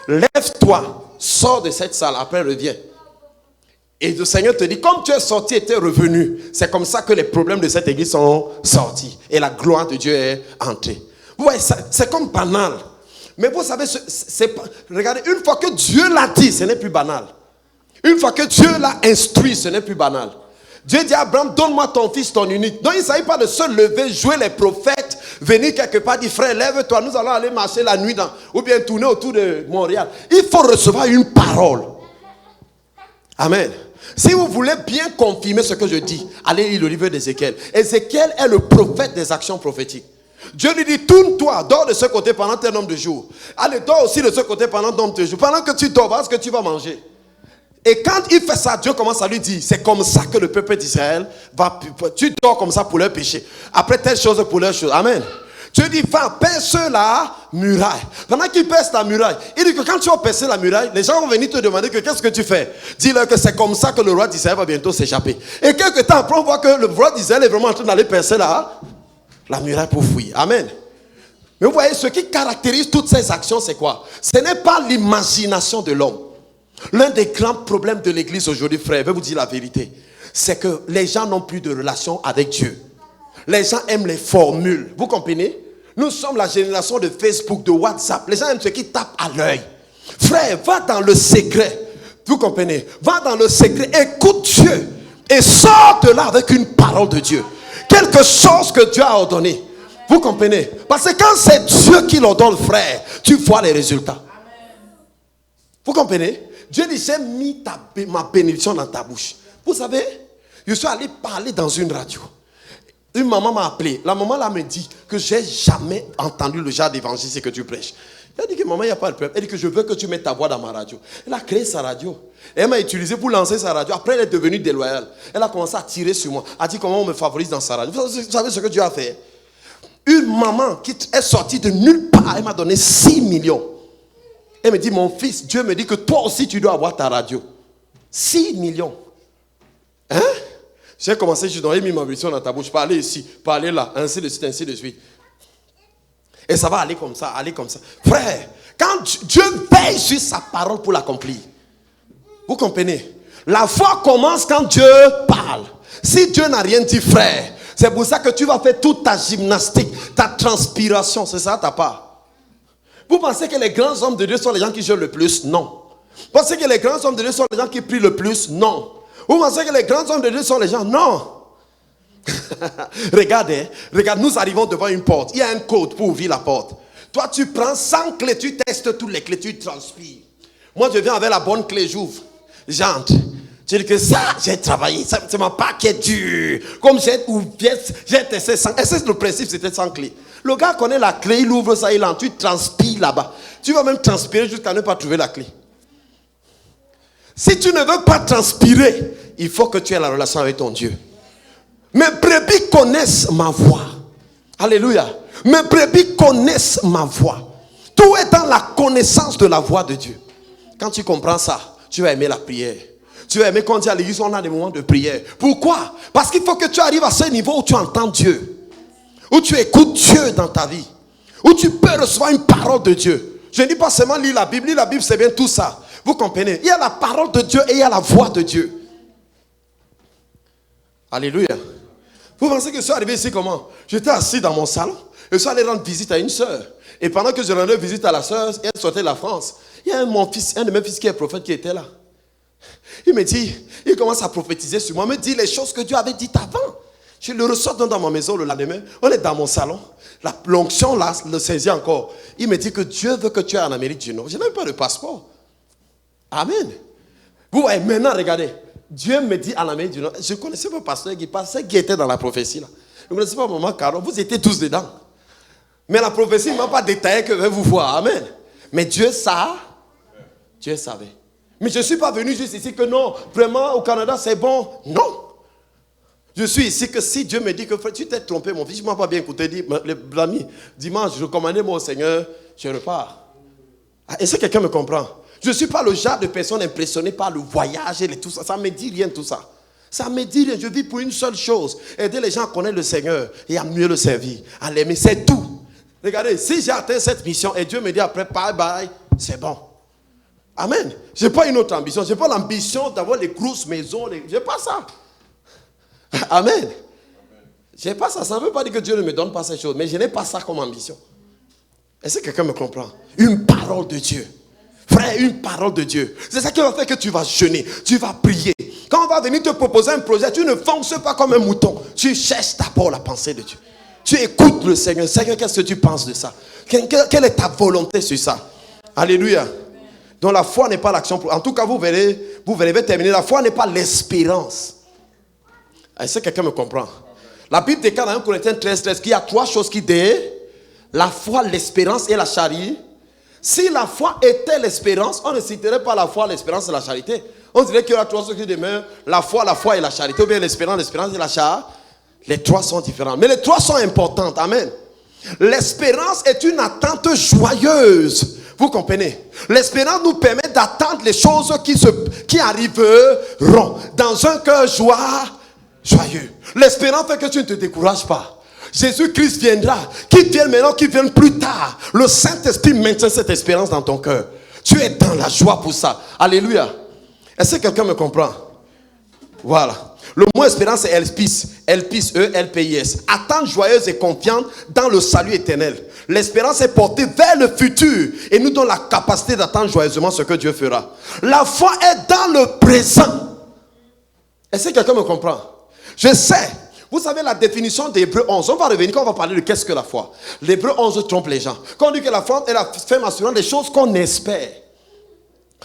lève-toi, sors de cette salle, après reviens. Et le Seigneur te dit, comme tu es sorti et tu es revenu, c'est comme ça que les problèmes de cette église sont sortis. Et la gloire de Dieu est entrée. Vous voyez, c'est comme banal. Mais vous savez, regardez, une fois que Dieu l'a dit, ce n'est plus banal. Une fois que Dieu l'a instruit, ce n'est plus banal. Dieu dit à Abraham, donne-moi ton fils, ton unique. Donc il ne s'agit pas de se lever, jouer les prophètes, venir quelque part, dire frère, lève-toi, nous allons aller marcher la nuit ou bien tourner autour de Montréal. Il faut recevoir une parole. Amen. Si vous voulez bien confirmer ce que je dis, allez lire le livre d'Ézéchiel. Ézéchiel est le prophète des actions prophétiques. Dieu lui dit, tourne-toi, dors de ce côté pendant tel nombre de jours. Allez, dors aussi de ce côté pendant tel nombre de jours. Pendant que tu dors, voilà ce que tu vas manger. Et quand il fait ça, Dieu commence à lui dire, c'est comme ça que le peuple d'Israël va, tu dors comme ça pour leur péché. Après telle chose pour leur chose. Amen. Dieu dit, va, perce la muraille. Pendant qu'il perce la muraille, il dit que quand tu vas percer la muraille, les gens vont venir te demander que qu'est-ce que tu fais. Dis-leur que c'est comme ça que le roi d'Israël va bientôt s'échapper. Et quelque temps après, on voit que le roi d'Israël est vraiment en train d'aller percer la muraille pour fuir. Amen. Mais vous voyez, ce qui caractérise toutes ces actions, c'est quoi? Ce n'est pas l'imagination de l'homme. L'un des grands problèmes de l'église aujourd'hui, frère, je vais vous dire la vérité, c'est que les gens n'ont plus de relation avec Dieu. Les gens aiment les formules. Vous comprenez? Nous sommes la génération de Facebook, de WhatsApp. Les gens aiment ce qui tape à l'œil. Frère, va dans le secret. Vous comprenez? Va dans le secret, écoute Dieu et sors de là avec une parole de Dieu. Quelque chose que Dieu a ordonné. Vous comprenez? Parce que quand c'est Dieu qui l'ordonne, frère, tu vois les résultats. Vous comprenez? Dieu dit, j'ai mis ma bénédiction dans ta bouche. Vous savez, je suis allé parler dans une radio. Une maman m'a appelé. La maman là me dit que j'ai jamais entendu le genre d'évangile que tu prêches. Elle a dit que maman, il n'y a pas de problème. Elle dit que je veux que tu mettes ta voix dans ma radio. Elle a créé sa radio. Elle m'a utilisé pour lancer sa radio. Après, elle est devenue déloyale. Elle a commencé à tirer sur moi. Elle a dit comment on me favorise dans sa radio. Vous savez ce que Dieu a fait? Une maman qui est sortie de nulle part, elle m'a donné 6 millions. Elle me dit, mon fils, Dieu me dit que toi aussi tu dois avoir ta radio. 6 millions. Hein? J'ai commencé, je dois mis ma mission dans ta bouche. Parler ici, parler là, ainsi de suite, ainsi de suite. Et ça va aller comme ça, aller comme ça. Frère, quand Dieu veille sur sa parole pour l'accomplir. Vous comprenez? La foi commence quand Dieu parle. Si Dieu n'a rien dit, frère, c'est pour ça que tu vas faire toute ta gymnastique, ta transpiration. C'est ça ta part. Vous pensez que les grands hommes de Dieu sont les gens qui jeûnent le plus? Non. Vous pensez que les grands hommes de Dieu sont les gens qui prient le plus? Non. Vous pensez que les grands hommes de Dieu sont les gens? Non. Regarde, nous arrivons devant une porte. Il y a un code pour ouvrir la porte. Toi, tu prends 100 clés, tu testes toutes les clés, tu transpires. Moi, je viens avec la bonne clé, j'ouvre. J'entre. Je dis que ça, j'ai travaillé. C'est ma part qui est dur. Comme j'ai testé 100. Et c'est le principe, c'était 100 clés. Le gars connaît la clé, il ouvre ça, il entre, tu transpires là-bas. Tu vas même transpirer jusqu'à ne pas trouver la clé. Si tu ne veux pas transpirer, il faut que tu aies la relation avec ton Dieu. Mes brebis connaissent ma voix. Alléluia. Mes brebis connaissent ma voix. Tout est dans la connaissance de la voix de Dieu. Quand tu comprends ça, tu vas aimer la prière. Tu vas aimer quand on dit à l'église, on a des moments de prière. Pourquoi? Parce qu'il faut que tu arrives à ce niveau où tu entends Dieu. Où tu écoutes Dieu dans ta vie. Où tu peux recevoir une parole de Dieu. Je ne dis pas seulement lire la Bible. Lire la Bible, c'est bien tout ça. Vous comprenez? Il y a la parole de Dieu et il y a la voix de Dieu. Alléluia. Vous pensez que je suis arrivé ici comment? J'étais assis dans mon salon. Je suis allé rendre visite à une soeur. Et pendant que je rendais visite à la soeur, elle sortait de la France. Il y a un de mes fils qui est prophète qui était là. Il me dit, il commence à prophétiser sur moi. Il me dit les choses que Dieu avait dites avant. Je le ressors dans ma maison le lendemain. On est dans mon salon. L'onction là, le saisit encore. Il me dit que Dieu veut que tu ailles en Amérique du Nord. Je n'ai même pas de passeport. Amen. Vous voyez, maintenant, regardez. Dieu me dit en Amérique du Nord. Je ne connaissais pas le pasteur qui était dans la prophétie là. Je ne connaissais pas maman Caro. Vous étiez tous dedans. Mais la prophétie ne m'a pas détaillé que je vais vous voir. Amen. Mais Dieu savait. Mais je ne suis pas venu juste ici que non, vraiment au Canada c'est bon. Non. Je suis ici que si Dieu me dit que tu t'es trompé mon fils, je ne m'ai pas bien écouté. L'ami, dimanche, je commandais mon Seigneur, je repars. Est-ce que quelqu'un me comprend? Je ne suis pas le genre de personne impressionnée par le voyage et tout ça. Ça ne me dit rien tout ça. Ça me dit rien. Je vis pour une seule chose. Aider les gens à connaître le Seigneur et à mieux le servir. À l'aimer, c'est tout. Regardez, si j'ai atteint cette mission et Dieu me dit après bye bye, c'est bon. Amen. Je n'ai pas une autre ambition. Je n'ai pas l'ambition d'avoir les grosses maisons. Je n'ai pas ça. Amen. Je n'ai pas ça. Ça ne veut pas dire que Dieu ne me donne pas ces choses. Mais je n'ai pas ça comme ambition. Est-ce que quelqu'un me comprend? Une parole de Dieu. Frère, une parole de Dieu. C'est ça qui va faire que tu vas jeûner. Tu vas prier. Quand on va venir te proposer un projet, tu ne fonces pas comme un mouton. Tu cherches d'abord la pensée de Dieu. Tu écoutes le Seigneur. Seigneur, qu'est-ce que tu penses de ça? Quelle est ta volonté sur ça? Alléluia. Donc la foi n'est pas l'action. En tout cas, vous verrez terminer. La foi n'est pas l'espérance. Est-ce que quelqu'un me comprend? La Bible déclare dans 1 Corinthiens 13 qu'il y a trois choses qui disent la foi, l'espérance et la charité. Si la foi était l'espérance, on ne citerait pas la foi, l'espérance et la charité. On dirait qu'il y aura trois choses qui demeurent la foi et la charité. Ou bien l'espérance et la charité. Les trois sont différents. Mais les trois sont importantes. Amen. L'espérance est une attente joyeuse. Vous comprenez? L'espérance nous permet d'attendre les choses qui arriveront dans un cœur joyeux. L'espérance fait que tu ne te décourages pas. Jésus-Christ viendra. Qu'il vienne maintenant, qu'il vienne plus tard. Le Saint-Esprit maintient cette espérance dans ton cœur. Tu es dans la joie pour ça. Alléluia. Est-ce que quelqu'un me comprend? Voilà. Le mot espérance c'est elpis. Elpis, E-L-P-I-S. Attente joyeuse et confiante dans le salut éternel. L'espérance est portée vers le futur et nous donne la capacité d'attendre joyeusement ce que Dieu fera. La foi est dans le présent. Est-ce que quelqu'un me comprend? Je sais. Vous savez la définition d'Hébreux 11. On va revenir quand on va parler de qu'est-ce que la foi. L'Hébreux 11 trompe les gens. Quand on dit que la foi est la ferme assurance des choses qu'on espère.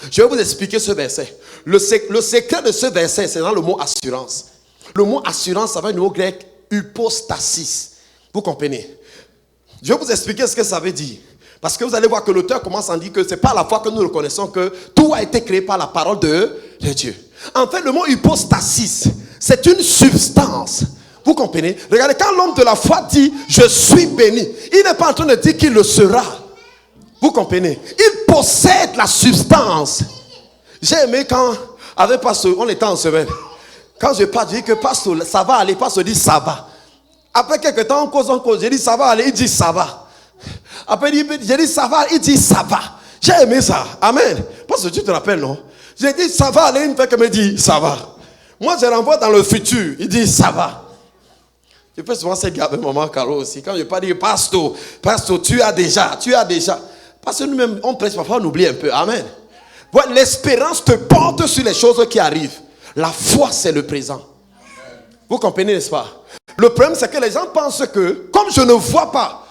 Je vais vous expliquer ce verset. Le secret de ce verset, c'est dans le mot assurance. Le mot assurance, ça va du mot grec hypostasis. Vous comprenez? Je vais vous expliquer ce que ça veut dire. Parce que vous allez voir que l'auteur commence à dire que ce n'est pas la foi que nous reconnaissons que tout a été créé par la parole de Dieu. En fait, le mot hypostasis, c'est une substance. Vous comprenez? Regardez, quand l'homme de la foi dit « je suis béni », il n'est pas en train de dire qu'il le sera. Vous comprenez? Il possède la substance. J'ai aimé quand, avec pasteur, on était en semaine. Quand je parle, je dis que pasteur, ça va aller. Pasteur dit ça va. Après quelques temps, on cause. J'ai dit ça va aller. Il dit ça va. Après, j'ai dit ça va. Il dit ça va. J'ai aimé ça. Amen. Pasteur, tu te rappelles, non? J'ai dit ça va aller. Une fois qu'il me dit ça va. Moi, je renvoie dans le futur. Il dit ça va. Je fais souvent cette avec maman Caro aussi. Quand je parle, je dis pasteur, tu as déjà. Parce que nous-mêmes, on prêche parfois, on oublie un peu. Amen. Voilà, l'espérance te porte sur les choses qui arrivent. La foi, c'est le présent. Vous comprenez, n'est-ce pas? Le problème, c'est que les gens pensent que, comme je ne vois pas,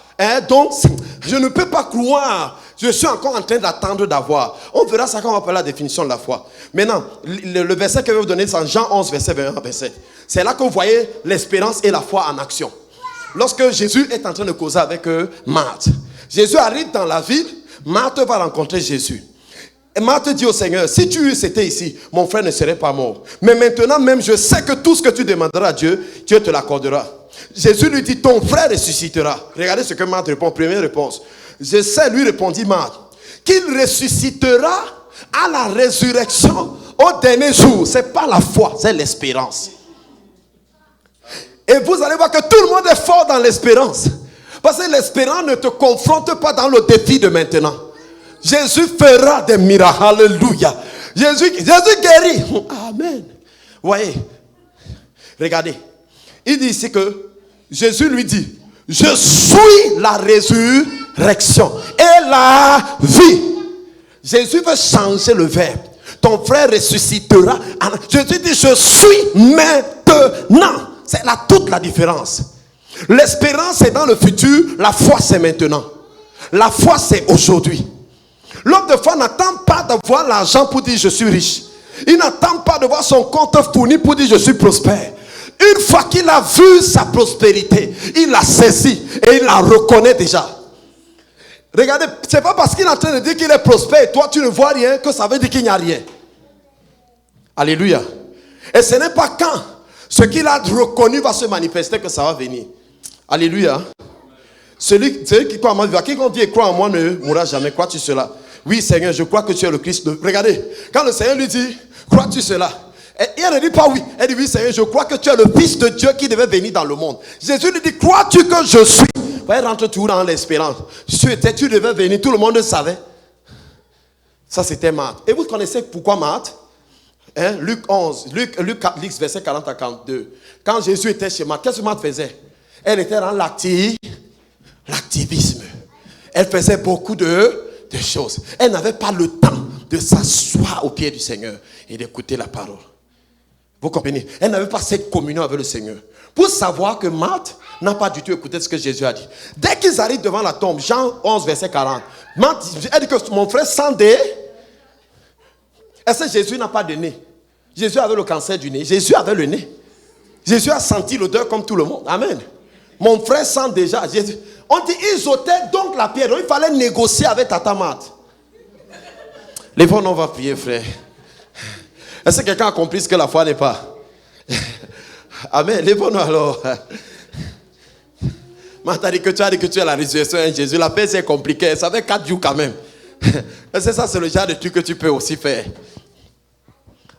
donc je ne peux pas croire, je suis encore en train d'attendre d'avoir. On verra ça quand on va parler de la définition de la foi. Maintenant, le verset que je vais vous donner, c'est en Jean 11, verset 21, verset. C'est là que vous voyez l'espérance et la foi en action. Lorsque Jésus est en train de causer avec Marthe, Jésus arrive dans la ville, Marthe va rencontrer Jésus. Et Marthe dit au Seigneur, si tu eusse été ici, mon frère ne serait pas mort. Mais maintenant même, je sais que tout ce que tu demanderas à Dieu, Dieu te l'accordera. Jésus lui dit, ton frère ressuscitera. Regardez ce que Marthe répond. Première réponse. Je sais, lui répondit Marthe, qu'il ressuscitera à la résurrection au dernier jour. Ce n'est pas la foi, c'est l'espérance. Et vous allez voir que tout le monde est fort dans l'espérance. Parce que l'espérance ne te confronte pas dans le défi de maintenant. Jésus fera des miracles. Alléluia. Jésus guérit. Amen. Vous voyez, regardez. Il dit ici que Jésus lui dit, je suis la résurrection et la vie. Jésus veut changer le verbe. Ton frère ressuscitera. Jésus dit, je suis maintenant. C'est là toute la différence. L'espérance est dans le futur, la foi c'est maintenant. La foi c'est aujourd'hui. L'homme de foi n'attend pas d'avoir l'argent pour dire je suis riche. Il n'attend pas de voir son compte fourni pour dire je suis prospère. Une fois qu'il a vu sa prospérité, il la saisit et il la reconnaît déjà. Regardez, c'est pas parce qu'il est en train de dire qu'il est prospère et toi tu ne vois rien que ça veut dire qu'il n'y a rien. Alléluia. Et ce n'est pas quand ce qu'il a reconnu va se manifester que ça va venir. Alléluia. Celui qui croit en moi vivra. Quiconque dit et croit en moi ne mourra jamais. Crois-tu cela? Oui, Seigneur, je crois que tu es le Christ. Regardez, quand le Seigneur lui dit, crois-tu cela? Et elle ne dit pas oui. Elle dit oui, Seigneur, je crois que tu es le Fils de Dieu qui devait venir dans le monde. Jésus lui dit, crois-tu que je suis? Elle rentre toujours dans l'espérance. Tu devais venir, tout le monde le savait. Ça, c'était Marthe. Et vous connaissez pourquoi Marthe? Luc 11, Luc 4, verset 40 à 42. Quand Jésus était chez Marthe, qu'est-ce que Marthe faisait? Elle était dans l'activisme. Elle faisait beaucoup de choses. Elle n'avait pas le temps de s'asseoir au pied du Seigneur et d'écouter la parole. Vous comprenez? Elle n'avait pas cette communion avec le Seigneur. Pour savoir que Marthe n'a pas du tout écouté ce que Jésus a dit. Dès qu'ils arrivent devant la tombe, Jean 11, verset 40, Marthe, elle dit que mon frère sent des... Est-ce que Jésus n'a pas de nez? Jésus avait le cancer du nez. Jésus avait le nez. Jésus a senti l'odeur comme tout le monde. Amen. Mon frère sent déjà. Jésus. On dit, ils ôtaient donc la pierre. Donc il fallait négocier avec Tata Marthe. Les fois, on va prier, frère. Est-ce que quelqu'un a compris ce que la foi n'est pas? Amen. Lève-nous alors. Marthe a dit que tu es la résurrection de Jésus. La paix, c'est compliqué. Ça fait 4 jours quand même. C'est ça, c'est le genre de truc que tu peux aussi faire.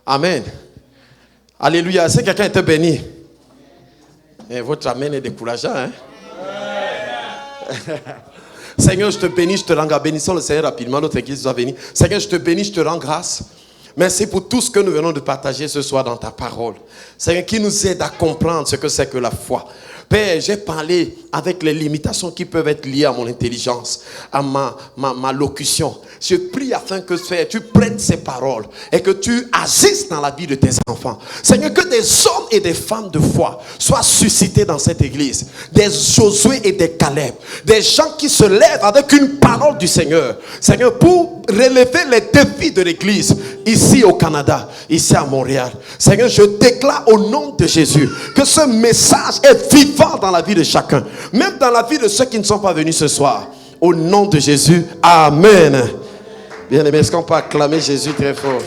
Amen. Alléluia. Est-ce que quelqu'un était béni? Et votre amen est décourageant, hein? Seigneur, je te bénis, je te rends grâce. Bénissons le Seigneur rapidement, notre église soit bénie. Seigneur, je te bénis, je te rends grâce. Merci pour tout ce que nous venons de partager ce soir dans ta parole. Seigneur, qui nous aide à comprendre ce que c'est que la foi. Père, j'ai parlé avec les limitations qui peuvent être liées à mon intelligence, à ma locution. Je prie afin que tu prennes ces paroles et que tu agisses dans la vie de tes enfants. Seigneur, que des hommes et des femmes de foi soient suscités dans cette église. Des Josué et des Caleb. Des gens qui se lèvent avec une parole du Seigneur. Seigneur, pour relever les défis de l'église ici au Canada, ici à Montréal. Seigneur, je déclare au nom de Jésus que ce message est vivant dans la vie de chacun. Même dans la vie de ceux qui ne sont pas venus ce soir. Au nom de Jésus, Amen. Bien aimé, est-ce qu'on peut acclamer Jésus très fort?